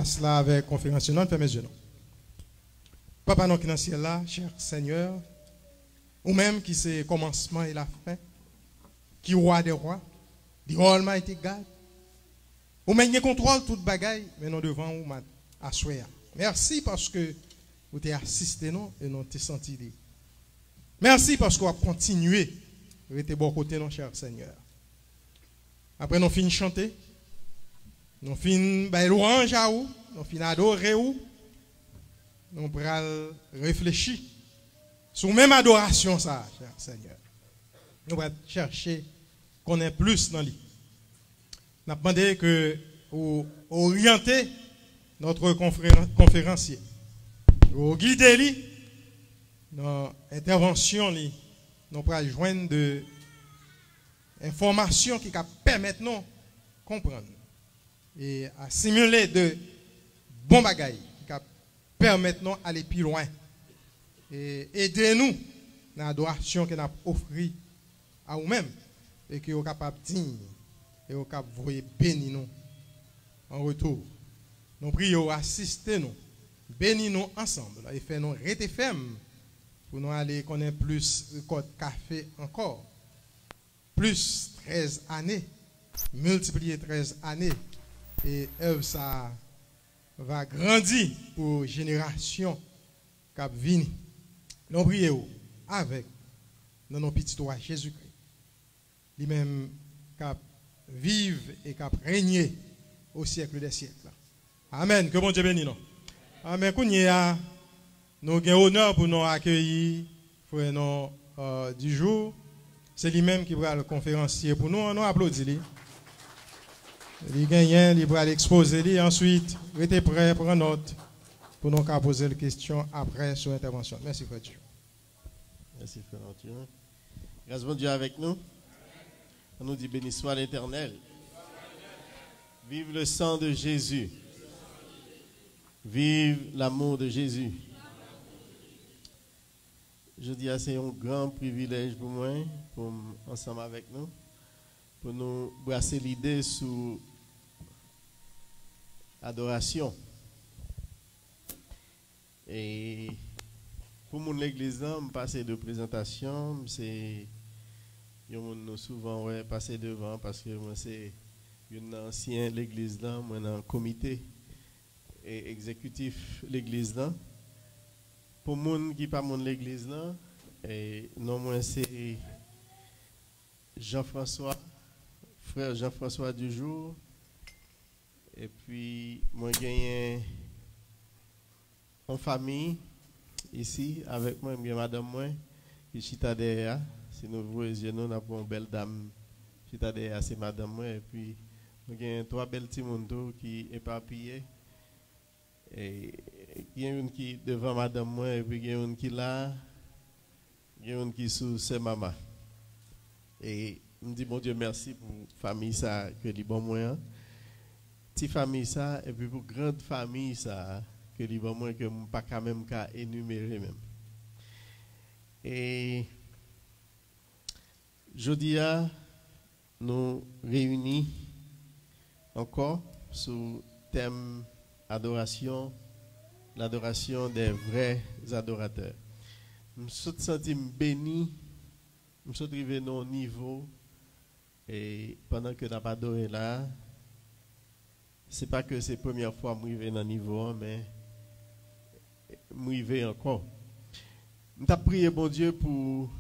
Cela avec conférence. Non, fermez les yeux. Papa, non, qui est dans le ciel là, cher Seigneur, ou même qui c'est le commencement et la fin, qui est roi des rois, the Almighty God, ou même qui contrôle toute bagaille, mais nous devons vous asseoir. Merci parce que vous t'avez assisté nous et nous t'avons senti. Merci parce que vous avez continué à être bon côté, non, cher Seigneur. Après, nous finissons de chanter. Nous finissons de louange à vous, nous finissons d'adorer vous, nous pourrons réfléchir sur même adoration, ça, cher Seigneur. Nous allons chercher qu'on ait plus dans lui. Nous avons demandé que vous orientez notre conférencier, vous guidez lui, dans l'intervention, nous pourrons joindre de informations qui permettent de comprendre et assimiler de bons bagailles qui permettent d'aller plus loin et aider-nous dans l'adoration que nous avons offert à nous-mêmes et que nous sommes capables de dire et nous sommes capables de bénir nous en retour. Nous prions, assistez-nous, bénis-nous ensemble et fais-nous rester fermes pour nous aller connaître plus de code café encore. Plus 13 années, multiplier 13 années. Et œuvre ça va grandir pour génération qui vient. Nous prions avec nos petits doigts Jésus-Christ. Lui-même qui vive et qui règne au siècle des siècles. Amen. Que bon Dieu bénisse nous. Amen. Nous avons honneur pour nous accueillir frère du jour. C'est lui-même qui va le conférencier pour nous. Nous applaudissons. Il gagne, il va l'exposer, ensuite, restez prêts, prendre note pour nous poser les questions après sur l'intervention. Merci, frère Dieu. Merci, frère Dieu. Grâce à Dieu avec nous. On nous dit béni soit l'Éternel. Vive le sang de Jésus. Vive l'amour de Jésus. Je dis c'est un grand privilège pour moi, pour ensemble avec nous, pour nous brasser l'idée sur adoration. Et pour mon l'église, je passe de présentation, c'est nous souvent passer devant parce que moi c'est une ancienne l'église là, moi dans le comité et exécutif l'église là. Pour moun qui pas mon l'église là, et non moi c'est Jean-François, frère Jean-François du jour. Et puis moi j'ai en famille ici avec moi, j'ai madame moi qui chita derrière. Si nous voyons nous avons une belle dame chita derrière, c'est madame moi et puis j'ai trois belles petits monde qui éparpillés. Et il y a une qui devant madame moi et puis il y a une qui là, il y a une qui sous c'est maman. Et je me dis bon Dieu merci pour famille ça que les bon moi. Petite famille ça et puis pour grande famille ça que les bon moi que je pas quand même qu'à énumérer même. Et jeudi nous réunis encore sur thème adoration, l'adoration des vrais adorateurs. Je me suis senti béni, je me suis arrivé à un niveau et pendant que je n'ai pas adoré là, ce n'est pas que c'est la première fois que je suis arrivé à un niveau, mais m'river encore. M't'a prié bon Dieu pour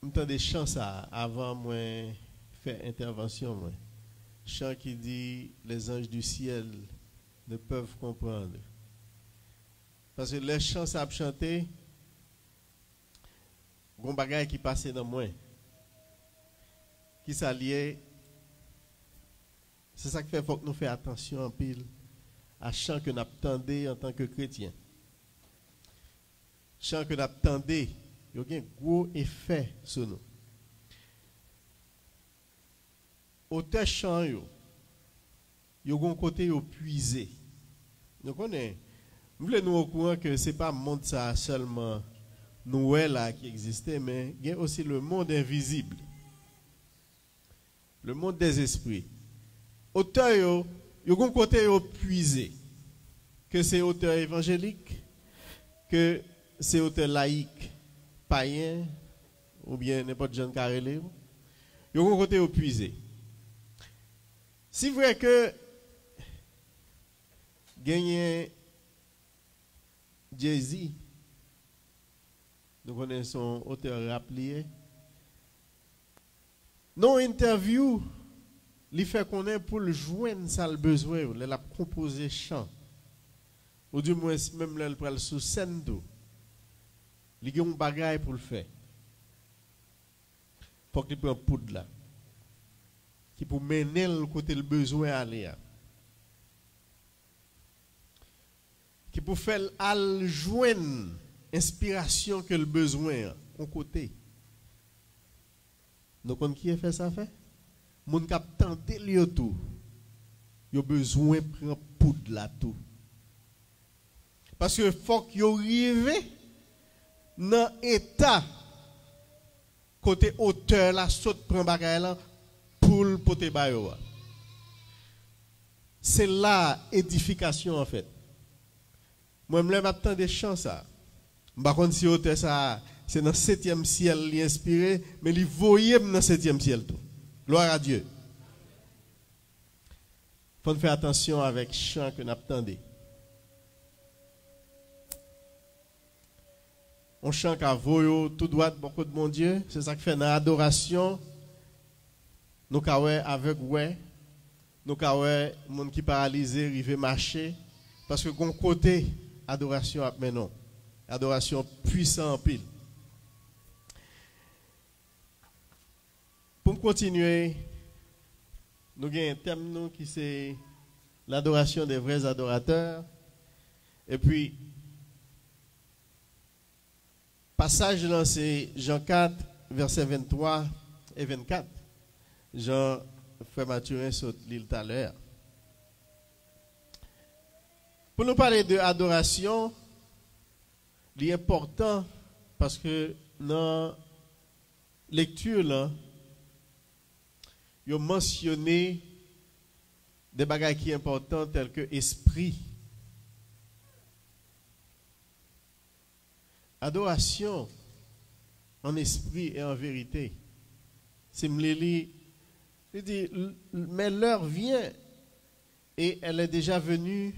m't'a des chants ça avant moi faire intervention moi. Chant qui dit les anges du ciel ne peuvent comprendre. Parce que les chants ça a chanté gon bagay qui passait dans moi. Qui s'alliait. C'est ça qui fait faut que nous fassions attention en pile à chant que nous attendons en tant que chrétien. Chant que nous attendons, il y a un gros effet sur nous. Auteur chant il y a un côté puisé. Nous connaissons. Nous voulons nous au courant que ce n'est pas le monde ça seulement nous là qui existait, mais il y a aussi le monde invisible. Le monde des esprits. Auteur, il y a un côté puisé. Que c'est auteur évangélique, que c'est auteur laïque, païen, ou bien n'importe Jean Carrelé. Il y a un côté puisé. C'est vrai que gagner Jay-Z, nous connaissons auteur rappelé. Non interview, il fait qu'on est pour le joindre ça le besoin, il a composé chant. Ou du moins même là il prend sous scène tout. Il y a un bagage pour le faire. Faut qu'il prenne poudre là. Qui pour mener le côté le besoin aller. Qui pour faire al joindre inspiration que le besoin au côté. Donc qui a fait ça fait? Mon cap tenter li tout. Yo besoin prendre poudre là tout. Parce que faut que yo rive dans état côté auteur la saute prend bagay là pour le poter bayo. C'est là édification en fait. Moi me m'attend des chants ça. Par contre si auteur ça c'est dans 7e ciel li inspiré mais li voyait dans 7e ciel tout. Gloire à Dieu. Faut faire attention avec chant que nous attendons. On chante à voyo tout droit beaucoup de mon Dieu, c'est ça qui fait dans l'adoration. Nous kawè avec ouais, nous kawè monde qui paralysé rive marcher parce que gon côté adoration a maintenant. Adoration puissant en pile. Pour continuer, nous avons un thème qui c'est l'adoration des vrais adorateurs. Et puis, passage là, c'est Jean 4, versets 23 et 24. Jean, frère Mathurin, saute l'île tout à l'heure. Pour nous parler de adoration, il est important parce que dans la lecture, là, il a mentionné des bagages qui sont importants tels que esprit. Adoration en esprit et en vérité. C'est Mléli. Il dit, mais l'heure vient et elle est déjà venue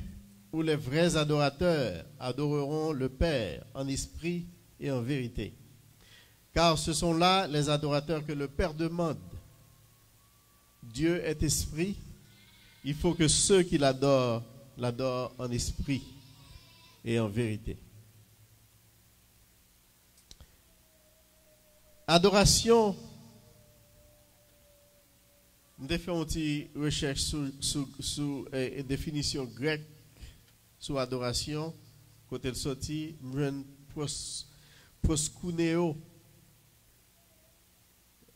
où les vrais adorateurs adoreront le Père en esprit et en vérité. Car ce sont là les adorateurs que le Père demande. Dieu est esprit. Il faut que ceux qui l'adorent, l'adorent en esprit et en vérité. Adoration. Nous avons fait une recherche sur définition grecque sur adoration. Quand elle sortit, proskuneo.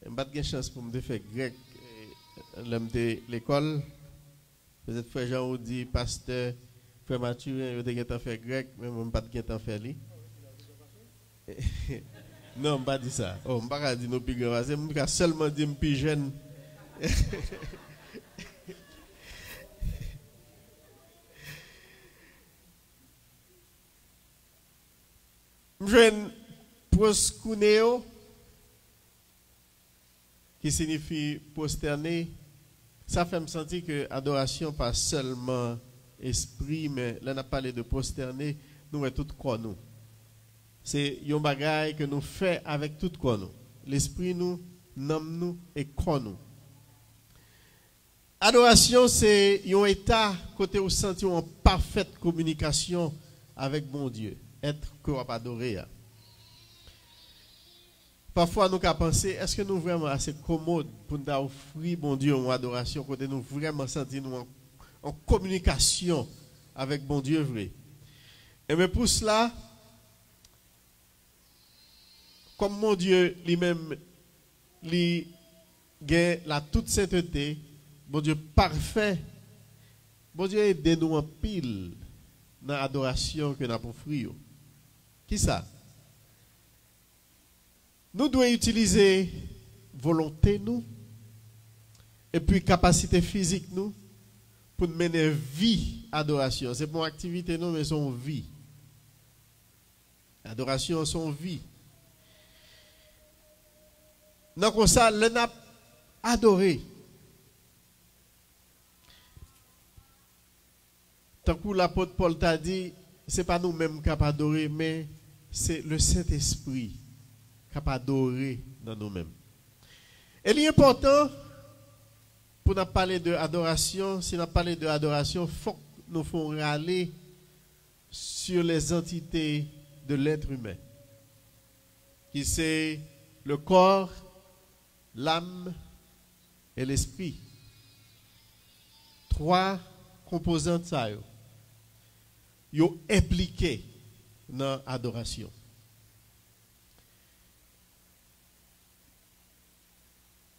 Je n'ai pas de chance pour me faire grec. L'école. Peut-être frère Jean dit, pasteur, frère Mathurin, il a fait grec, mais je n'ai pas de temps faire lui. Non, je ne pas dit ça. Oh, je ne pas dire nos plus grands. Je seulement dire que plus jeune. Jeune proskuneo, qui signifie prosterner, ça fait me sentir que l'adoration pas seulement esprit, mais là, on a parlé de prosterner, nous, tout quoi nous. C'est un bagage que nous faisons avec tout quoi nous. L'esprit nous, nomme nous et quoi nous. Adoration, c'est un état côté où sentir en parfaite communication avec bon Dieu. Être que on va adorer. Parfois, nous avons pensé, est-ce que nous vraiment assez commodes pour nous offrir bon Dieu en adoration, côté nous vraiment sentir nous en communication avec bon Dieu vrai. Et mais pour cela, comme mon Dieu lui-même, lui gagne la toute sainteté, bon Dieu parfait, bon Dieu aide-nous en pile dans l'adoration que nous avons offert. Qui ça? Nous devons utiliser volonté nous et puis capacité physique nous pour mener vie adoration. C'est pour activité nous mais son vie. Adoration son vie. Donc comme ça, le n'a adoré. Tant que l'apôtre Paul t'a dit, c'est pas nous-mêmes qui avons adoré, mais c'est le Saint-Esprit qui a adoré dans nous-mêmes. Et l'important, pour nous parler de adoration, si nous parlons de adoration, il faut que nous fassions râler sur les entités de l'être humain, qui c'est le corps, l'âme et l'esprit. 3 composantes ça yo impliquées dans l'adoration.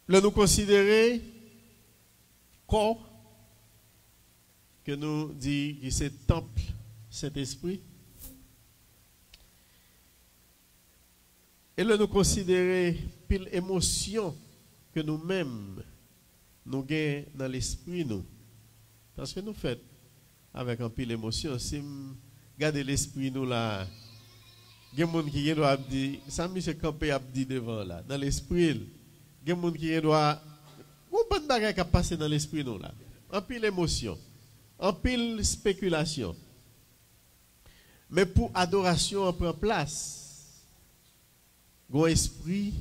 Là, nous considérons corps que nous dit que c'est temple Saint-Esprit. Et là, nous considérons pile émotion que nous-mêmes nous gagnons dans l'esprit nous. Parce que nous faisons avec un pile émotion. Si nous regardons l'esprit nous là, il y a des gens qui doivent dire, ça me fait camper à dire devant là, dans l'esprit. Il y a des gens qui doivent, ou pas de bagaille qui passe dans l'esprit nous là. Un pile émotion, un pile spéculation. Mais pour adoration, on prend place. Un esprit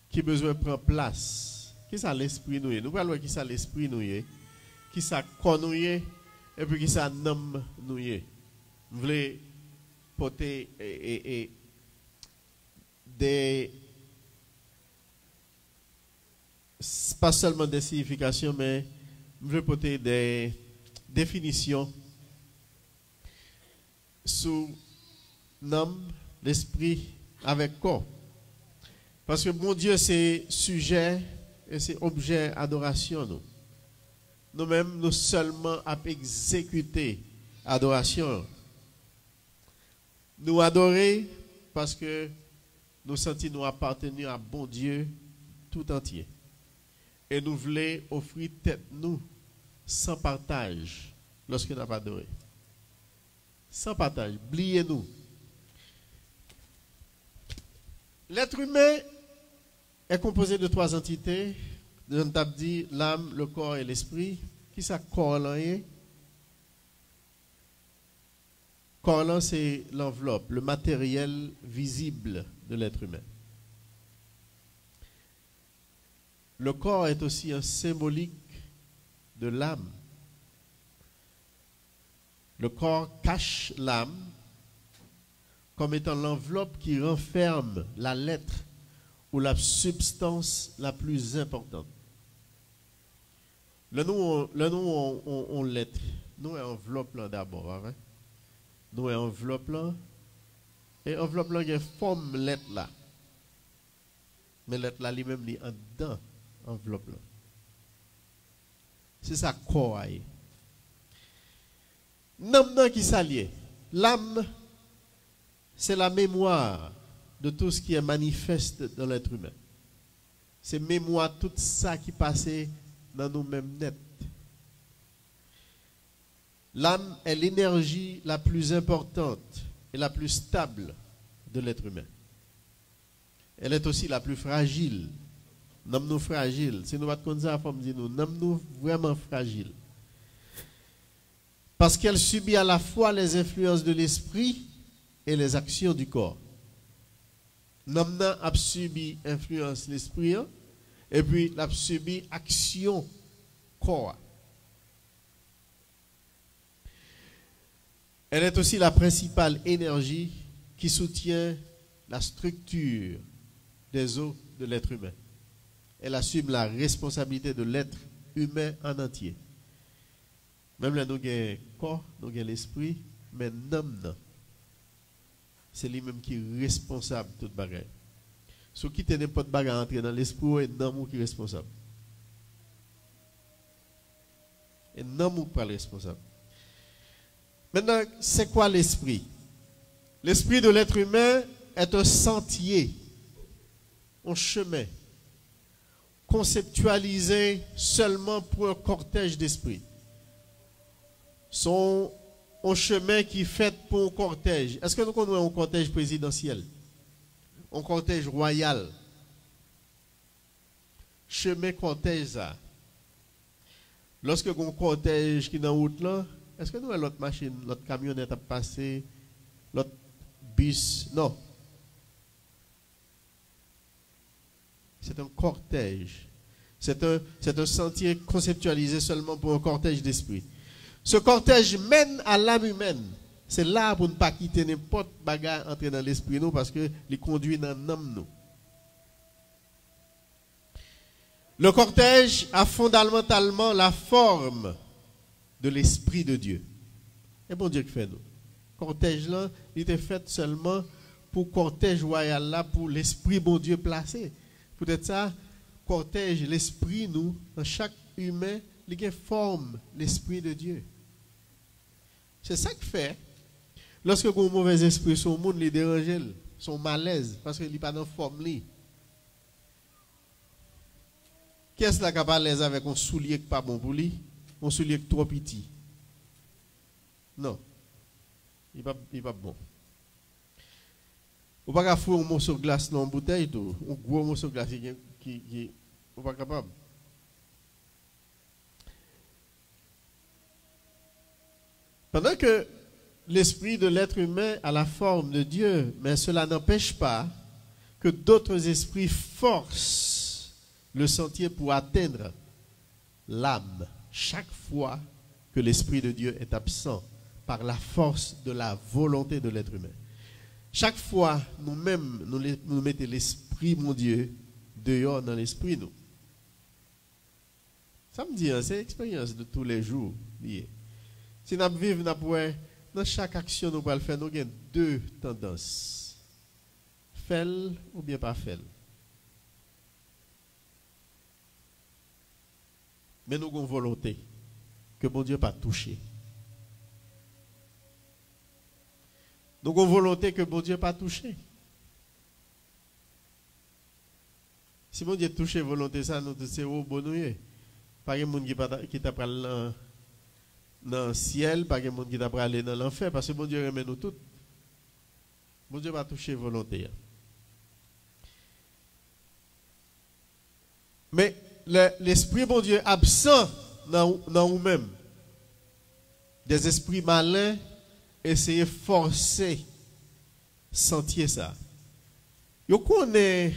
qui a besoin de prendre place. Qui ça l'esprit nous? Nous parlons qui ça l'esprit nous? Qui ça nous? Et puis qui ça nomme nous? Vous voulez porter des. Pas seulement des significations, mais vous voulez porter des définitions sous nomme l'esprit avec quoi? Parce que mon Dieu, c'est sujet et c'est objet d'adoration. Nous-mêmes, nous seulement à exécuter adoration. Nous adorer parce que nous sentons nous appartenir à bon Dieu tout entier. Et nous voulons offrir tête nous sans partage lorsque nous avons adoré. Sans partage, oubliez-nous. L'être humain est composé de 3 entités. On t'a dit l'âme, le corps et l'esprit. Qui ça corps là? Corps là, c'est l'enveloppe, le matériel visible de l'être humain. Le corps est aussi un symbolique de l'âme. Le corps cache l'âme comme étant l'enveloppe qui renferme la lettre ou la substance la plus importante. Le nous on lettre. Nous est enveloppe là d'abord. Hein? Nous est enveloppe là. Et enveloppe là, il y a forme lettre là. Mais lettre là, lui-même, il est en dedans enveloppe là. C'est ça corps. L'âme qui s'allie. L'âme, c'est la mémoire de tout ce qui est manifeste dans l'être humain. C'est mémoire tout ça qui passait dans nous-mêmes net. L'âme est l'énergie la plus importante et la plus stable de l'être humain. Elle est aussi la plus fragile. Nomme-nous fragile. Si nous ne sommes pas comme ça, il faut me dire nous. Nomme-nous vraiment fragile. parce qu'elle subit à la fois les influences de l'esprit et les actions du corps. L'homme a subi influence de l'esprit et puis l'a subi action corps. Elle est aussi la principale énergie qui soutient la structure des os de l'être humain. Elle assume la responsabilité de l'être humain en entier. Même là, nous avons le corps, nous avons l'esprit, mais l'homme, c'est lui-même qui est responsable de toute bagarre. Ce qui n'est pas de bagarre entrer dans l'esprit, c'est l'homme qui est responsable. Et l'homme qui est pas responsable. Maintenant, c'est quoi l'esprit? L'esprit de l'être humain est un sentier, un chemin, conceptualisé seulement pour un cortège d'esprit. Sont un chemin qui est fait pour un cortège. Est-ce que nous connaissons un cortège présidentiel? Un cortège royal? Chemin cortège ça. Lorsque un cortège qui est dans la route là, est-ce que nous avons l'autre machine, l'autre camionnette à passer, l'autre bus? Non. C'est un cortège. C'est un sentier conceptualisé seulement pour un cortège d'esprit. Ce cortège mène à l'âme humaine. C'est là pour ne pas quitter n'importe bagarre entrer dans l'esprit nous parce que il conduit dans l'âme nous. Le cortège a fondamentalement la forme de l'esprit de Dieu. Et bon Dieu qui fait nous. Cortège là, il était fait seulement pour cortège royal là pour l'esprit bon Dieu placé. Peut-être ça cortège l'esprit nous dans chaque humain, il forme l'esprit de Dieu. C'est ça qui fait lorsque un mauvais esprit son monde les dérange, son malaise parce qu'il n'est pas dans forme li. Qu'est-ce qui est capable à l'aise avec un soulier qui pas bon pour lui, un soulier qui trop petit? Non. Il n'est pas bon. On ne peut pas faire un morceau de glace dans une bouteille, un gros morceau de glace qui on pas capable. Pendant que l'esprit de l'être humain a la forme de Dieu, mais cela n'empêche pas que d'autres esprits forcent le sentier pour atteindre l'âme chaque fois que l'esprit de Dieu est absent par la force de la volonté de l'être humain. Chaque fois, nous-mêmes, nous mettons l'esprit, mon Dieu, dehors dans l'esprit, nous. Ça me dit, c'est l'expérience de tous les jours. Si nous vivons, dans chaque action, nous allons faire, nous avons deux tendances. Faire ou bien pas faire. Mais nous avons une volonté que mon Dieu pas touché. Nous avons une volonté que mon Dieu pas touché. Si mon Dieu touche volonté ça, nous c'est au bonheur. Pas de monde qui t'a pris dans le ciel, pas de monde qui t'a pris aller dans l'enfer, parce que mon Dieu remet nous tous. Mon Dieu va toucher volonté. Mais l'esprit, mon Dieu, absent dans nous-mêmes. Des esprits malins essayent de forcer, sentir ça. Yo connaît,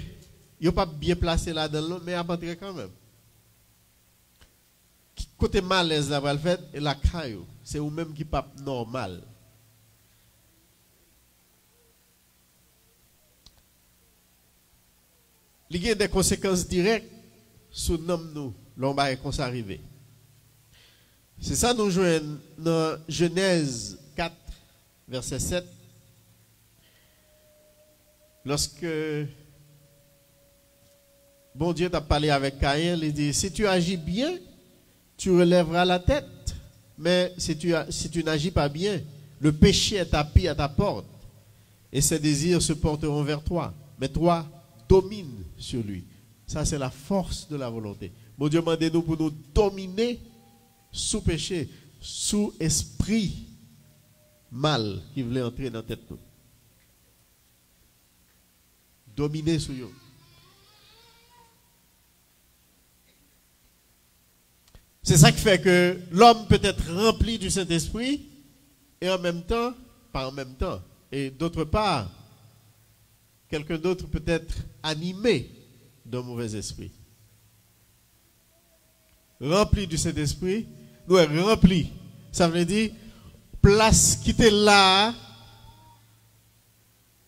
yo pas bien placé là-dedans, mais à rentrer quand même. Côté malaise là, le fait, et la caillou, c'est vous-même qui pas normal. Il y a des conséquences directes sur nous, l'on va comme ça arriver. C'est ça nous jouons dans Genèse 4, verset 7. Lorsque bon Dieu t'a parlé avec Caïn, il dit, si tu agis bien, tu relèveras la tête. Mais si tu n'agis pas bien, le péché est tapis à ta porte. Et ses désirs se porteront vers toi. Mais toi, domine sur lui. Ça, c'est la force de la volonté. Bon Dieu m'a nous pour nous dominer sous péché, sous esprit mal qui voulait entrer dans la tête. Dominer sur eux. C'est ça qui fait que l'homme peut être rempli du Saint-Esprit et en même temps, pas en même temps, et d'autre part, quelqu'un d'autre peut être animé d'un mauvais esprit. Rempli du Saint-Esprit, nous sommes remplis. Ça veut dire, place qui était là,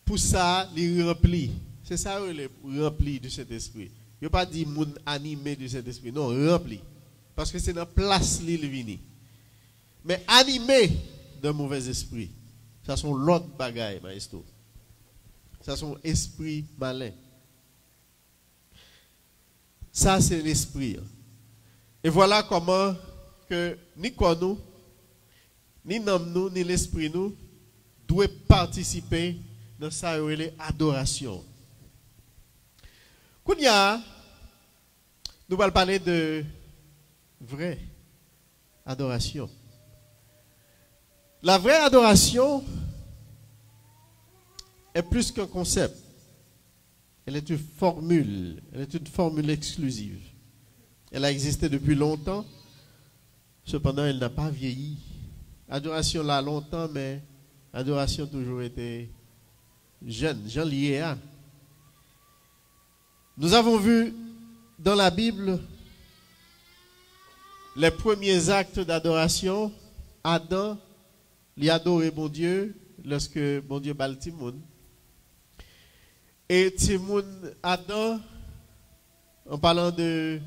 pour ça, il rempli. C'est ça, il est rempli du Saint-Esprit. Il ne pas dit moun animé du Saint-Esprit, non, rempli. Parce que c'est dans la place qu'il est venu. Mais animé d'un mauvais esprit, ça sont l'autre bagaille, maestro. Ça sont esprit malin. Ça, c'est l'esprit. Et voilà comment que ni quoi nous, ni nous, ni l'esprit nous, doit participer dans sa adoration. Kounia, nous allons parler de vraie adoration. La vraie adoration est plus qu'un concept. Elle est une formule exclusive. Elle a existé depuis longtemps, cependant elle n'a pas vieilli. Adoration là longtemps, mais adoration toujours été jeune, Jean lié à. Nous avons vu dans la Bible les premiers actes d'adoration. Adam, il adorait bon Dieu lorsque bon Dieu bat Timoun. Et Timoun, Adam, en parlant de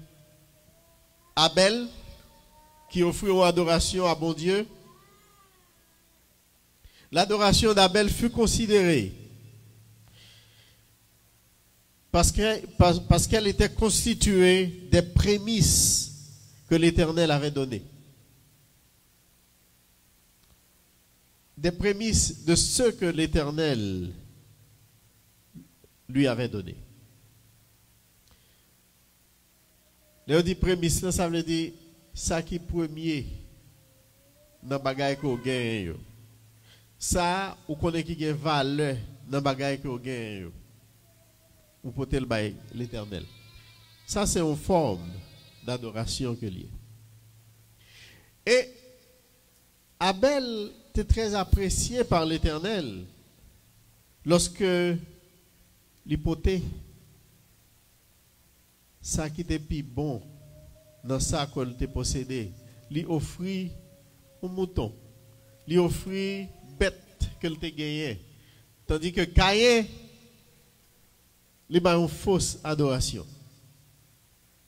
Abel, qui offrit une adoration à bon Dieu, l'adoration d'Abel fut considérée parce qu'elle était constituée des prémices que l'Éternel avait données. Des prémices de ce que l'Éternel lui avait donné. Léo dit prémices, ça veut dire ça qui est premier dans le bagage qu'on gagne. Ça, vous connaissez qui a valeur dans le bagage qu'on gagne. Vous portez le bail l'Éternel. Ça, c'est une forme d'adoration que lié. Et Abel était très apprécié par l'Éternel lorsque l'hypothèse, ça qui était plus bon dans ça qu'elle était possédé, lui offrit un mouton, lui offrit bête qu'elle était gagné, tandis que Caïn lui a une fausse adoration.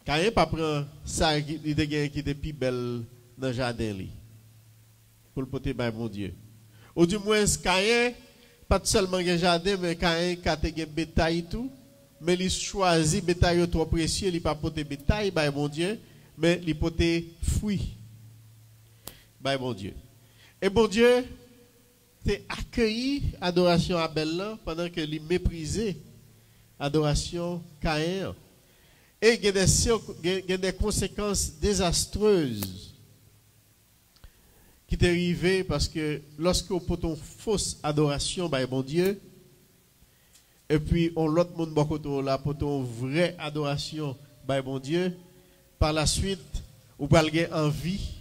Caïn pas prend ça qui était gagné qui était plus belle dans le jardin li pour le porter par mon Dieu. Ou du moins Caïn pas seulement un jardin mais Caïn a un bétail tout. Mais il choisit bétail trop précieux, il pas porter bétail, bah mon Dieu, mais il porter fruit, bah mon Dieu. Et bon Dieu, t'es accueilli adoration Abel là pendant que il méprisait adoration Caïn. Et il y a des conséquences désastreuses qui t'est arrivé parce que lorsque vous portez une fausse adoration, bah mon Dieu. Et puis, on l'autre monde beaucoup là pour une vraie adoration, by bon Dieu. Par la suite, vous parlez envie,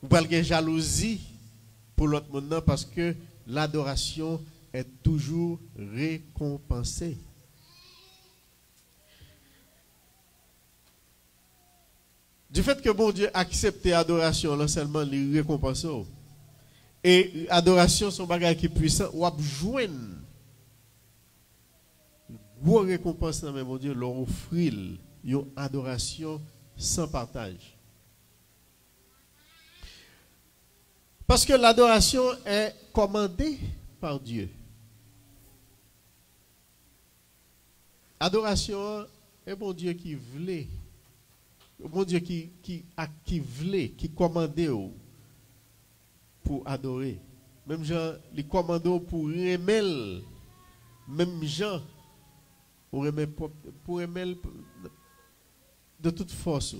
vous parlez jalousie pour l'autre monde parce que l'adoration est toujours récompensée. Du fait que bon Dieu accepte l'adoration, non seulement il récompense. Et l'adoration, son bagage qui est puissant, ou joindre. Gros récompense dans mon Dieu, leur offrir une adoration sans partage. Parce que l'adoration est commandée par Dieu. Adoration est bon Dieu qui voulait, bon Dieu qui voulait, qui commandait pour adorer. Même gens, les commandants pour aimer, même gens. Pour aimer de toute force,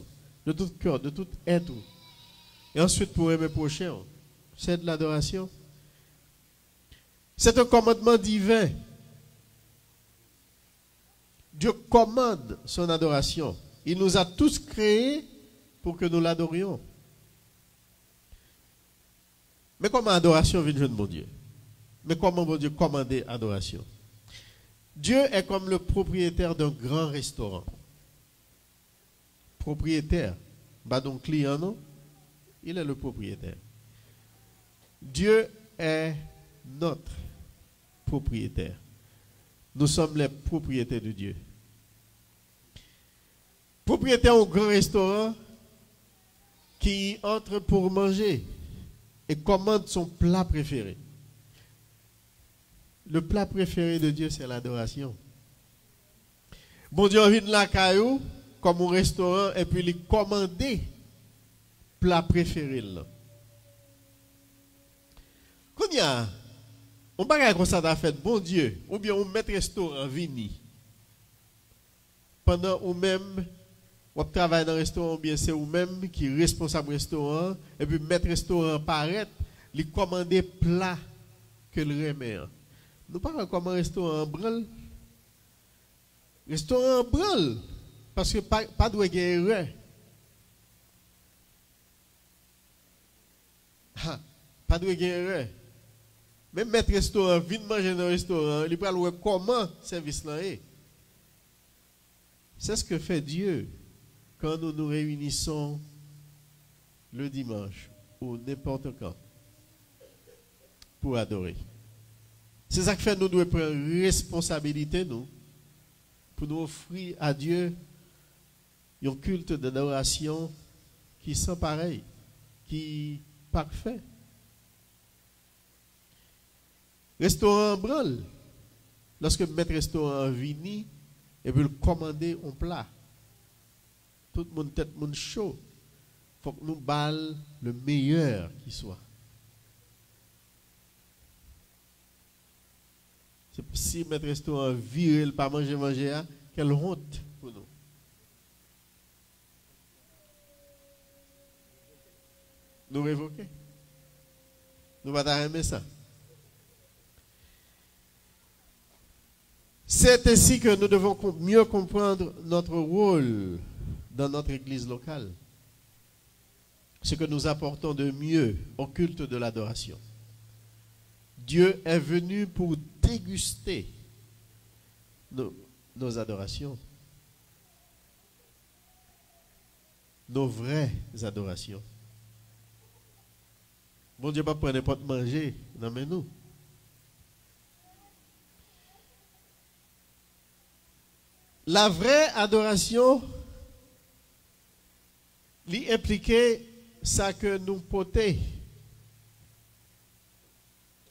de tout cœur, de tout être. Et ensuite pour aimer prochain. C'est de l'adoration. C'est un commandement divin. Dieu commande son adoration. Il nous a tous créés pour que nous l'adorions. Mais comment adoration vient de mon Dieu? Mais comment mon Dieu commander adoration? Dieu est comme le propriétaire d'un grand restaurant. Propriétaire, pas donc client, non? Il est le propriétaire. Dieu est notre propriétaire. Nous sommes les propriétaires de Dieu. Propriétaire au grand restaurant qui entre pour manger et commande son plat préféré. Le plat préféré de Dieu, c'est l'adoration. Bon Dieu vient de la caillou comme un restaurant et puis il commander plat préféré là. Quand il y a on bagage comme ça fait bon Dieu ou bien on met restaurant vini pendant ou même on travaille dans le restaurant ou bien c'est ou même qui est responsable restaurant et puis mettre restaurant paraître lui commander plat que le remet. Nous parlons comment restaurant branle. Restaurant branle parce que pas de erreur. Pas de erreur. Même mettre restaurant, vient manger dans le restaurant, il peut voir comment le service là est. C'est ce que fait Dieu quand nous nous réunissons le dimanche ou n'importe quand pour adorer. C'est ça que fait nous devons prendre responsabilité nous pour nous offrir à Dieu un culte d'adoration qui sans pareil, qui est parfait. Restaurant branle. Lorsque mettre restaurant vini et puis le commander un plat. Tout le monde tête monde chaud. Faut que nous balle le meilleur qui soit. Si mettre restaurant viril pas manger quelle honte pour nous. Nous révoquer. Nous pas aimer ça. C'est ainsi que nous devons mieux comprendre notre rôle dans notre église locale. Ce que nous apportons de mieux au culte de l'adoration. Dieu est venu pour déguster nos adorations. Nos vraies adorations. Bon Dieu, pas pour n'importe manger, non mais nous. La vraie adoration, lui impliquait ça que nous portons.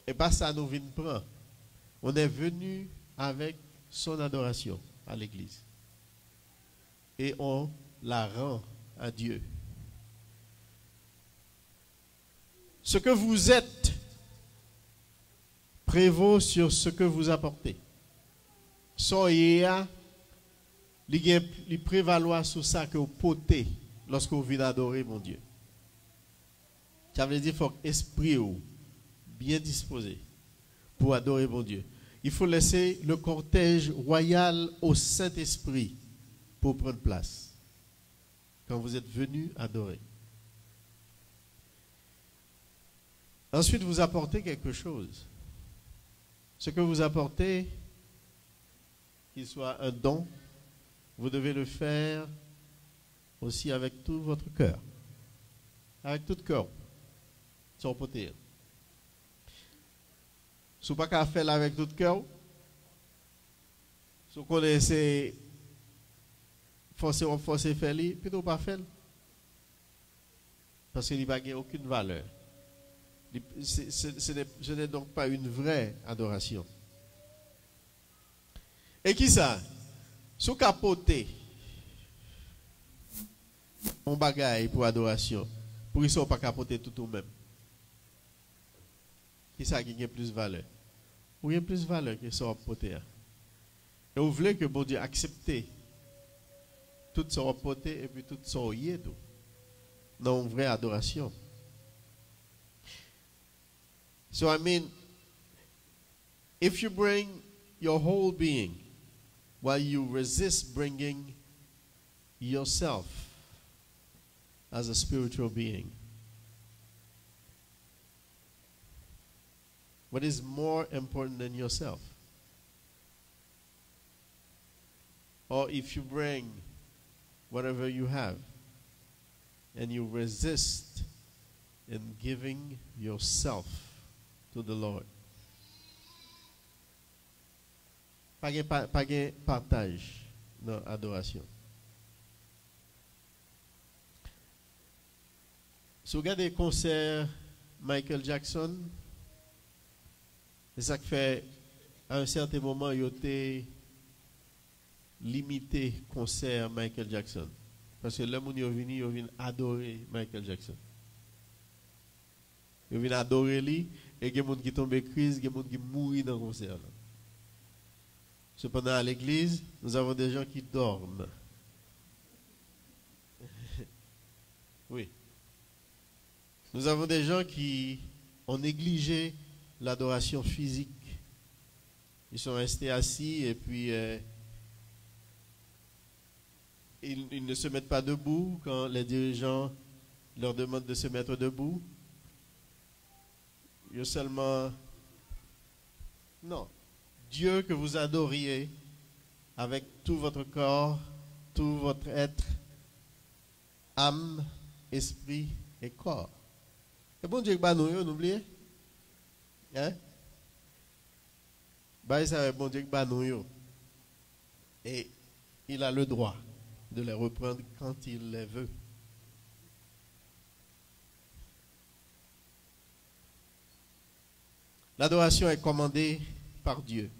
Et pas ça nous vient prendre. On est venu avec son adoration à l'église. Et on la rend à Dieu. Ce que vous êtes prévaut sur ce que vous apportez. Soyez il prévaloir sur ça que vous portez lorsque vous venez adorer mon Dieu. Ça veut dire qu'il faut l'esprit bien disposé pour adorer mon Dieu. Il faut laisser le cortège royal au Saint-Esprit pour prendre place quand vous êtes venu adorer. Ensuite, vous apportez quelque chose. Ce que vous apportez, qu'il soit un don, vous devez le faire aussi avec tout votre cœur. Avec tout cœur. Sans poter. Si vous n'avez pas faire avec tout cœur, si vous connaissez forcer faire, plutôt pas faire. Parce qu'il n'y a aucune valeur. Ce n'est donc pas une vraie adoration. Et qui ça? Sous capoter on bagaille pour adoration, pour qu'ils ne soient pas capoter tout ou même. Qui ça qui a plus de valeur? Ou il y a plus de valeur que ça poter. Et vous voulez que bon Dieu accepte tout ça poter et puis tout ça yédo dans une vraie adoration. So I mean, if you bring your whole being while you resist bringing yourself, as a spiritual being? What is more important than yourself? Or if you bring whatever you have and you resist in giving yourself to the Lord. Pas de partage dans l'adoration. Si vous regardez le concert Michael Jackson, c'est ça qui fait à un certain moment, il était limité concert Michael Jackson. Parce que les gens qui viennent adorer Michael Jackson. Ils viennent adorer lui et il y a des gens qui tombent en crise, il y a des gens qui mourent dans le concert. Cependant, à l'église, nous avons des gens qui dorment. Oui. Nous avons des gens qui ont négligé l'adoration physique. Ils sont restés assis et puis ils ne se mettent pas debout quand les dirigeants leur demandent de se mettre debout. Il y a seulement... Non. Dieu que vous adoriez avec tout votre corps, tout votre être, âme, esprit et corps. Et bon Dieu que nous n'oubliez? Hein? Ça bon Dieu que nous. Et il a le droit de les reprendre quand il les veut. L'adoration est commandée par Dieu.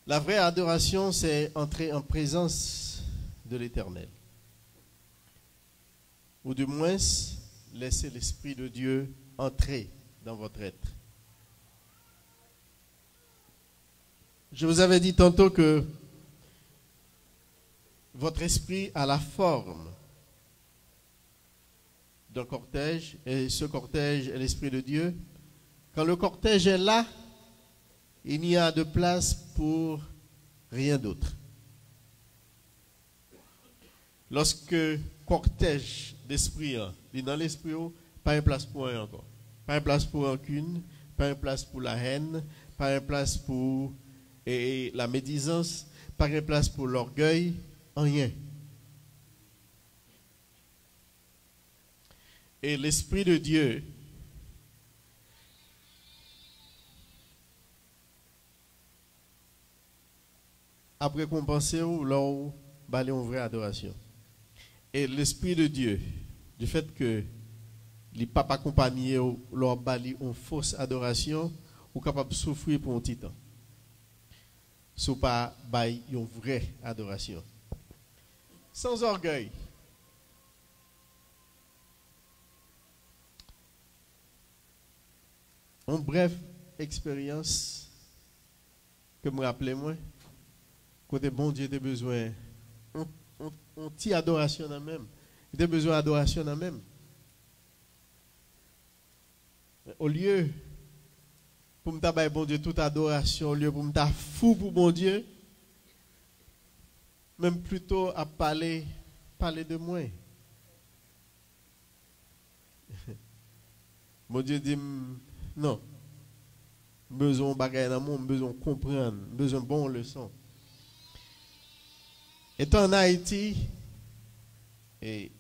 La vraie adoration, c'est entrer en présence de l'Éternel. Ou du moins, laisser l'Esprit de Dieu entrer dans votre être. Je vous avais dit tantôt que votre esprit a la forme d'un cortège, et ce cortège est l'Esprit de Dieu. Quand le cortège est là, il n'y a de place pour rien d'autre. Lorsque cortège d'esprit est dans l'esprit, pas une place pour rien encore. Pas une place pour rancune, pas une place pour la haine, pas une place pour la médisance, pas une place pour l'orgueil, rien. Et l'Esprit de Dieu a récompensé leur balai en vraie adoration. Et l'Esprit de Dieu, du fait que les papas accompagnés leur balai en fausse adoration, ou capable de souffrir pour un petit temps. Sous pas bail une vraie adoration. Sans orgueil. Une brève expérience que me rappelez moi, côté bon Dieu a besoin on petit adoration dans même. Il a besoin d'adoration dans même. Au lieu pour me tabayer bon Dieu toute adoration, au lieu pour me ta fou pour bon Dieu, même plutôt à parler de moi. Bon Dieu dit non. Besoin de bagaille dans mon, besoin de comprendre, besoin de bonne leçon. Étant en Haïti et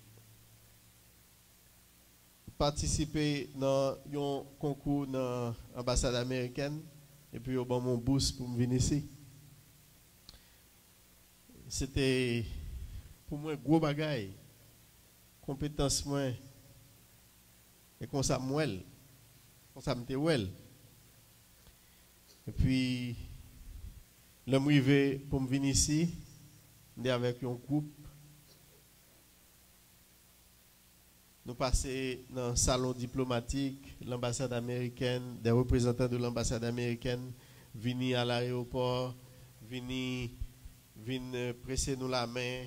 participer dans un concours dans l'ambassade américaine et puis au bon mon bourse pour me venir ici. C'était pour moi gros bagaille. Compétence moi et comme ça m'ouel. Comme ça m'était ouel. Et puis l'homme arrivé pour me venir ici, on est avec un groupe. Nous passons dans le salon diplomatique, l'ambassade américaine, des représentants de l'ambassade américaine viennent à l'aéroport, viennent presser nous la main.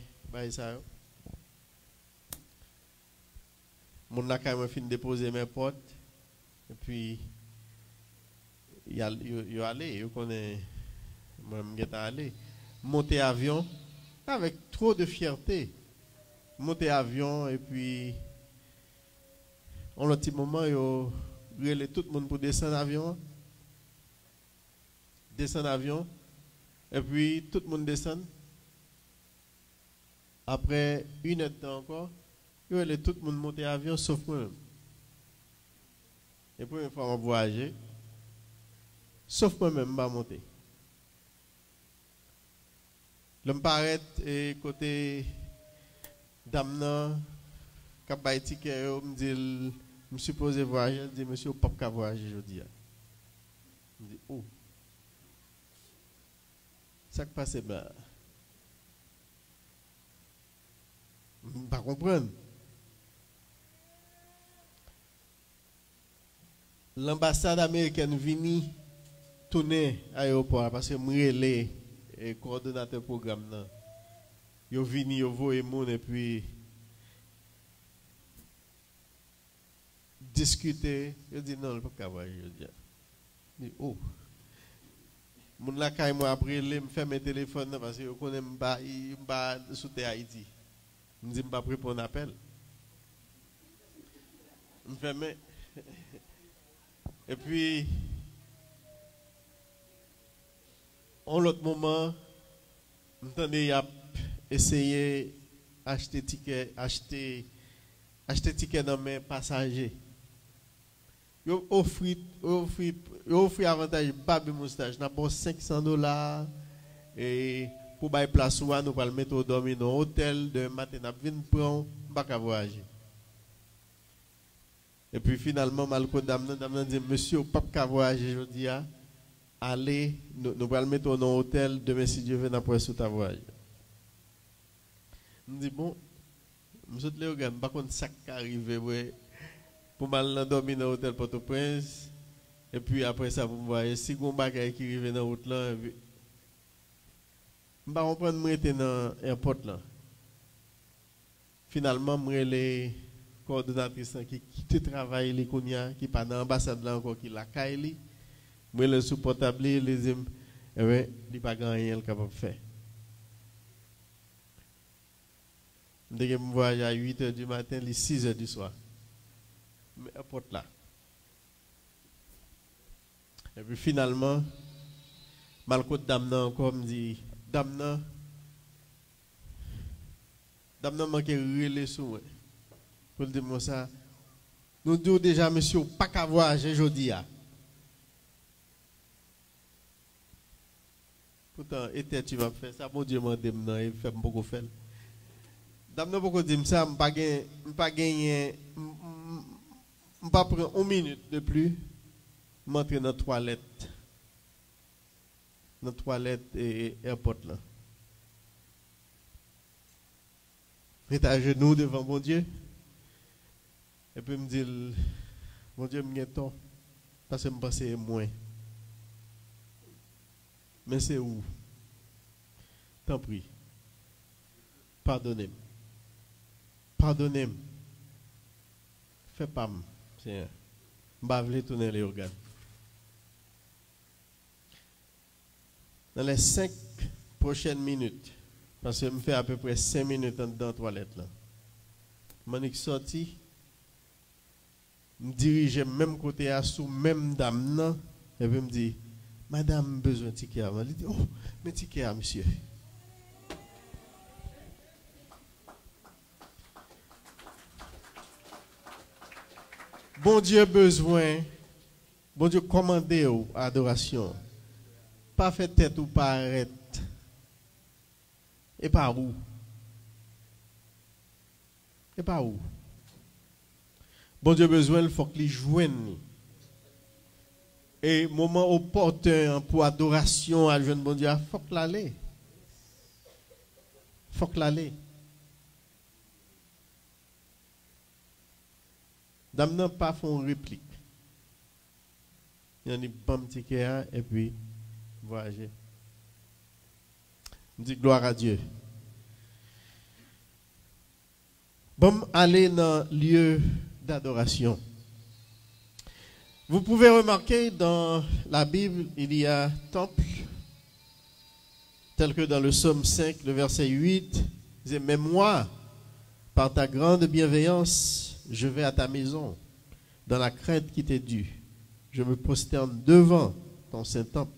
Mon a quand même fini de déposer mes potes. Et puis, il allé, il connaît, moi, je suis allé, monter avion avec trop de fierté. monter avion et puis en un petit moment yo relé tout le monde pour descendre avion et puis tout le monde descend après une heure de temps encore yo relé tout le monde monter avion sauf moi-même et première fois on voyager sauf moi-même pas monter l'homme paraît et côté Damna, quand je ticket, me dit, je suis supposé voyager, je dis, monsieur, pas qu'à voyager aujourd'hui. Je dis, oh, ça qui passe bien. Je ne comprends pas. L'ambassade américaine vient tourner à l'aéroport parce que je suis le coordonnateur du programme. Yo vini yo voye moun et puis discuter yo dit non pas ka voyager yo dit oh moun la kay moi après le me fermer téléphone parce que yo connaît m'ba sous terre Haïti me dit m'pa répondre appel me fermer et puis en l'autre moment m'entendez y a essayer acheter ticket dans mes passagers. Yo offri avantage babi moustache n'a pas $500 et pour bailler place ou nous va le mettre au dormir dans hôtel de matin n'a vinn prendre pas qu'à voyager. Et puis finalement malko damnan dit monsieur pas qu'à voyager aujourd'hui allez nous va le mettre dans hôtel demain si Dieu veut après sous ta voyage. Je dis bon, je suis allé au par contre ça qui arrive pour mal dormir dans l'hôtel Port-au-Prince et puis après ça vous voyez si vous bagage qui arrive dans route là je vais reprendre moi dans l'aéroport là. Finalement moi les coordonnatrices qui quitte travail les konya qui pas dans l'ambassade là encore qui la caille moi le sous portable les il pas grand rien capable faire. Dès que je voyage à 8h du matin, les 6h du soir. Mais porte là. Et puis finalement, Malko Damna encore me dit, Damna manque relais sous moi. Pour dire moi ça, nous disons déjà, monsieur, pas qu'à voyager aujourd'hui. Pourtant, et tu vas faire ça, mon Dieu m'a demandé, il fait beaucoup faire. Damna beaucoup dit ça, pas gagner, pas prendre 1 minute de plus, m'entrer dans la toilette. Dans la toilette et airport là. J'étais à genoux devant mon Dieu. Et puis me dit, mon Dieu, me temps parce que je pense moins. Mais c'est où? T'en prie. Pardonnez-moi. Pardonnez-moi. Fais pas, Seigneur. Je ne vais pas tourner les organes. Dans les 5 prochaines minutes, parce que je me fais à peu près 5 minutes dans la toilette, je suis sorti, je me dirige même côté à sous même dame, et puis me dit, madame, besoin de ticket. Je dis, oh, mais ticket, monsieur. Bon Dieu besoin, bon Dieu commandé ou adoration. Pas fait tête ou pas arrête. Et pas où? Et pas où? Bon Dieu besoin, il faut qu'il joigne. Et moment opportun pour adoration à jeune bon Dieu, il faut qu'il l'aille. Il faut qu'il l'aille. Dame n'a pas fait une réplique. Il y a une bonne ticket et puis voyager. Je dis gloire à Dieu. Bon, aller dans le lieu d'adoration. Vous pouvez remarquer dans la Bible, il y a temple, tel que dans le psaume 5, le verset 8, il dit, mais moi, Par ta grande bienveillance, je vais à ta maison, dans la crainte qui t'est due. Je me prosterne devant ton saint temple.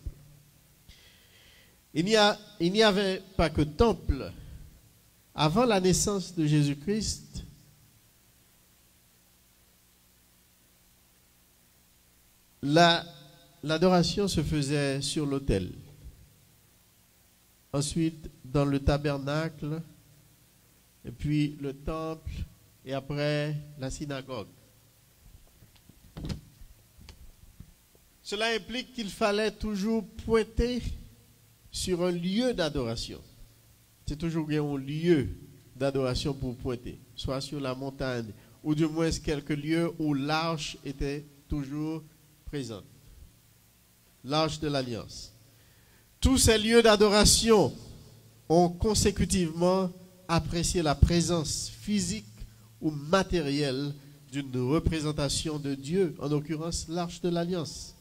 Il n'y avait pas que temple. Avant la naissance de Jésus-Christ, l'adoration se faisait sur l'autel. Ensuite, dans le tabernacle, et puis le temple, et après la synagogue. Cela implique qu'il fallait toujours pointer sur un lieu d'adoration. C'est toujours un lieu d'adoration pour pointer, soit sur la montagne, ou du moins quelques lieux où l'arche était toujours présente. L'arche de l'Alliance. Tous ces lieux d'adoration ont consécutivement apprécié la présence physique ou matérielle d'une représentation de Dieu, en l'occurrence l'arche de l'Alliance.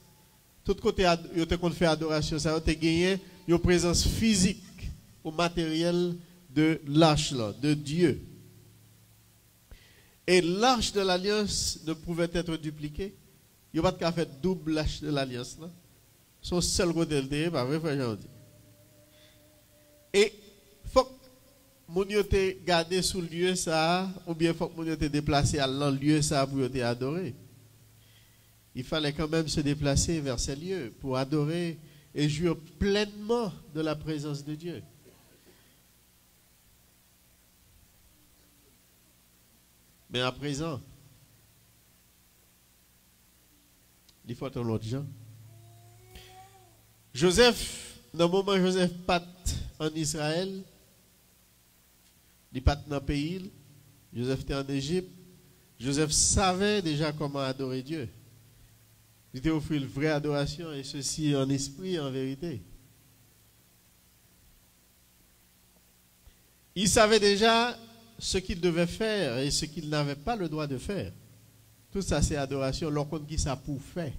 Tout côté qu'on fait adoration, ça a gagné une présence physique ou matérielle de l'arche de Dieu. Et l'arche de l'Alliance ne pouvait être dupliquée. Il n'y a pas de cas fait double l'arche de l'Alliance. Son seul côté de pas vrai, frère Jean-Di. Et il faut que mon te gardé sous le lieu ça, ou bien il faut que mon te déplacé à le lieu ça pour te adorer. Il fallait quand même se déplacer vers ces lieux pour adorer et jouir pleinement de la présence de Dieu. Mais à présent, il faut un autre gens. Joseph, dans le moment où Joseph part en Israël, il part dans le pays, Joseph était en Égypte, Joseph savait déjà comment adorer Dieu. Il était offert une vraie adoration, et ceci en esprit et en vérité. Il savait déjà ce qu'il devait faire et ce qu'il n'avait pas le droit de faire. Tout ça, c'est adoration. L'on qui ça pour faire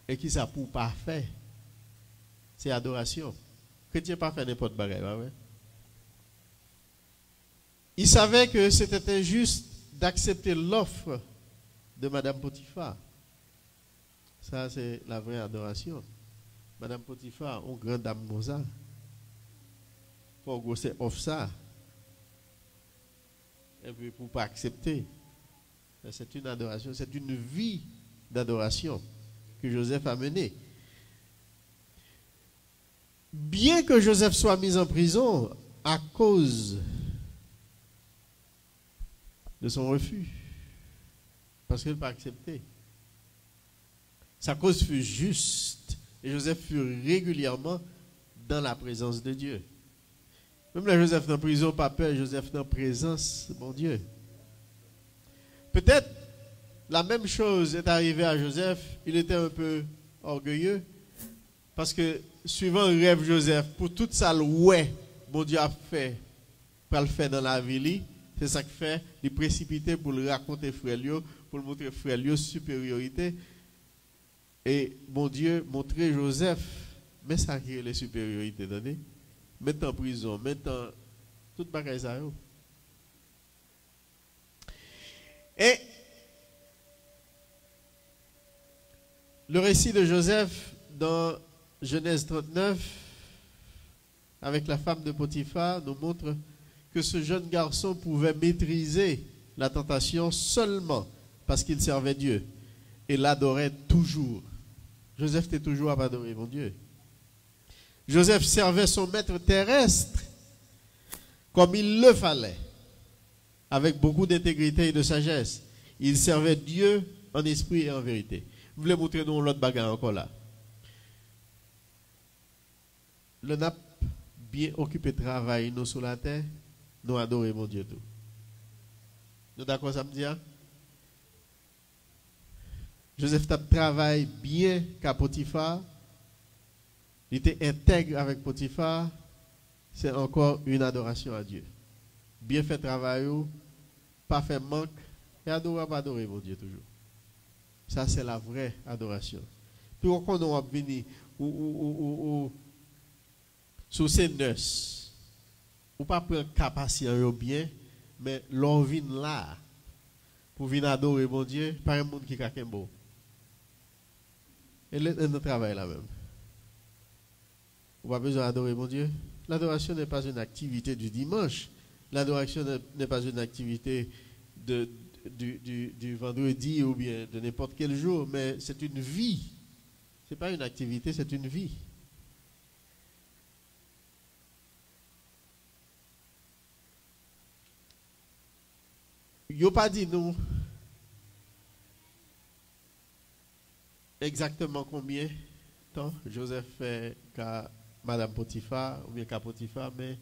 et qui ça pour pas faire. C'est adoration. Chrétien pas faire n'importe quoi. Ouais? Il savait que c'était injuste d'accepter l'offre de Madame Potiphar. Ça, c'est la vraie adoration. Madame Potiphar, une grande dame Mosa. Pour gosser offre ça. Et puis pour ne pas accepter. C'est une adoration, c'est une vie d'adoration que Joseph a menée. Bien que Joseph soit mis en prison à cause de son refus, parce qu'il n'a pas accepté, sa cause fut juste et Joseph fut régulièrement dans la présence de Dieu. Même là, Joseph dans la prison, pas peur, Joseph dans la présence de mon Dieu. Peut-être la même chose est arrivée à Joseph. Il était un peu orgueilleux parce que suivant le rêve Joseph, pour toute ça, ouais, mon Dieu a fait, pour le faire dans la vie, c'est ça qu'il fait, il précipité pour le raconter frère Lio, pour le montrer frère Lio supériorité. Et mon Dieu montrer Joseph, mais ça qui est les supériorités données. Mettre en prison, mettre en toute bagaille ça. Et le récit de Joseph dans Genèse 39 avec la femme de Potiphar nous montre que ce jeune garçon pouvait maîtriser la tentation seulement parce qu'il servait Dieu et l'adorait toujours. Joseph était toujours à adorer mon Dieu. Joseph servait son maître terrestre comme il le fallait, avec beaucoup d'intégrité et de sagesse. Il servait Dieu en esprit et en vérité. Vous voulez montrer nous l'autre bagarre encore là. Le n'a bien occupé de travail nous sur la terre, nous adorer mon Dieu tout. Nous d'accord ça me dit? Joseph travaille bien qu'à Potiphar. Il était intègre avec Potiphar, c'est encore une adoration à Dieu. Bien fait travail, pas fait manque, et adorer mon Dieu toujours. Ça, c'est la vraie adoration. Puis quand on va venir sous ces noces, ou pas prendre capacité bien, Mais l'on vient là pour venir adorer mon Dieu, pas un monde qui a qu'un beau. Et le travail là même. On n'a pas besoin d'adorer mon Dieu. L'adoration n'est pas une activité du dimanche. L'adoration n'est pas une activité du vendredi ou bien de n'importe quel jour, mais c'est une vie. Ce n'est pas une activité, c'est une vie. Il n'a pas dit nous exactement combien de temps Joseph fait qu'à Madame Potiphar ou bien qu'à Potiphar, mais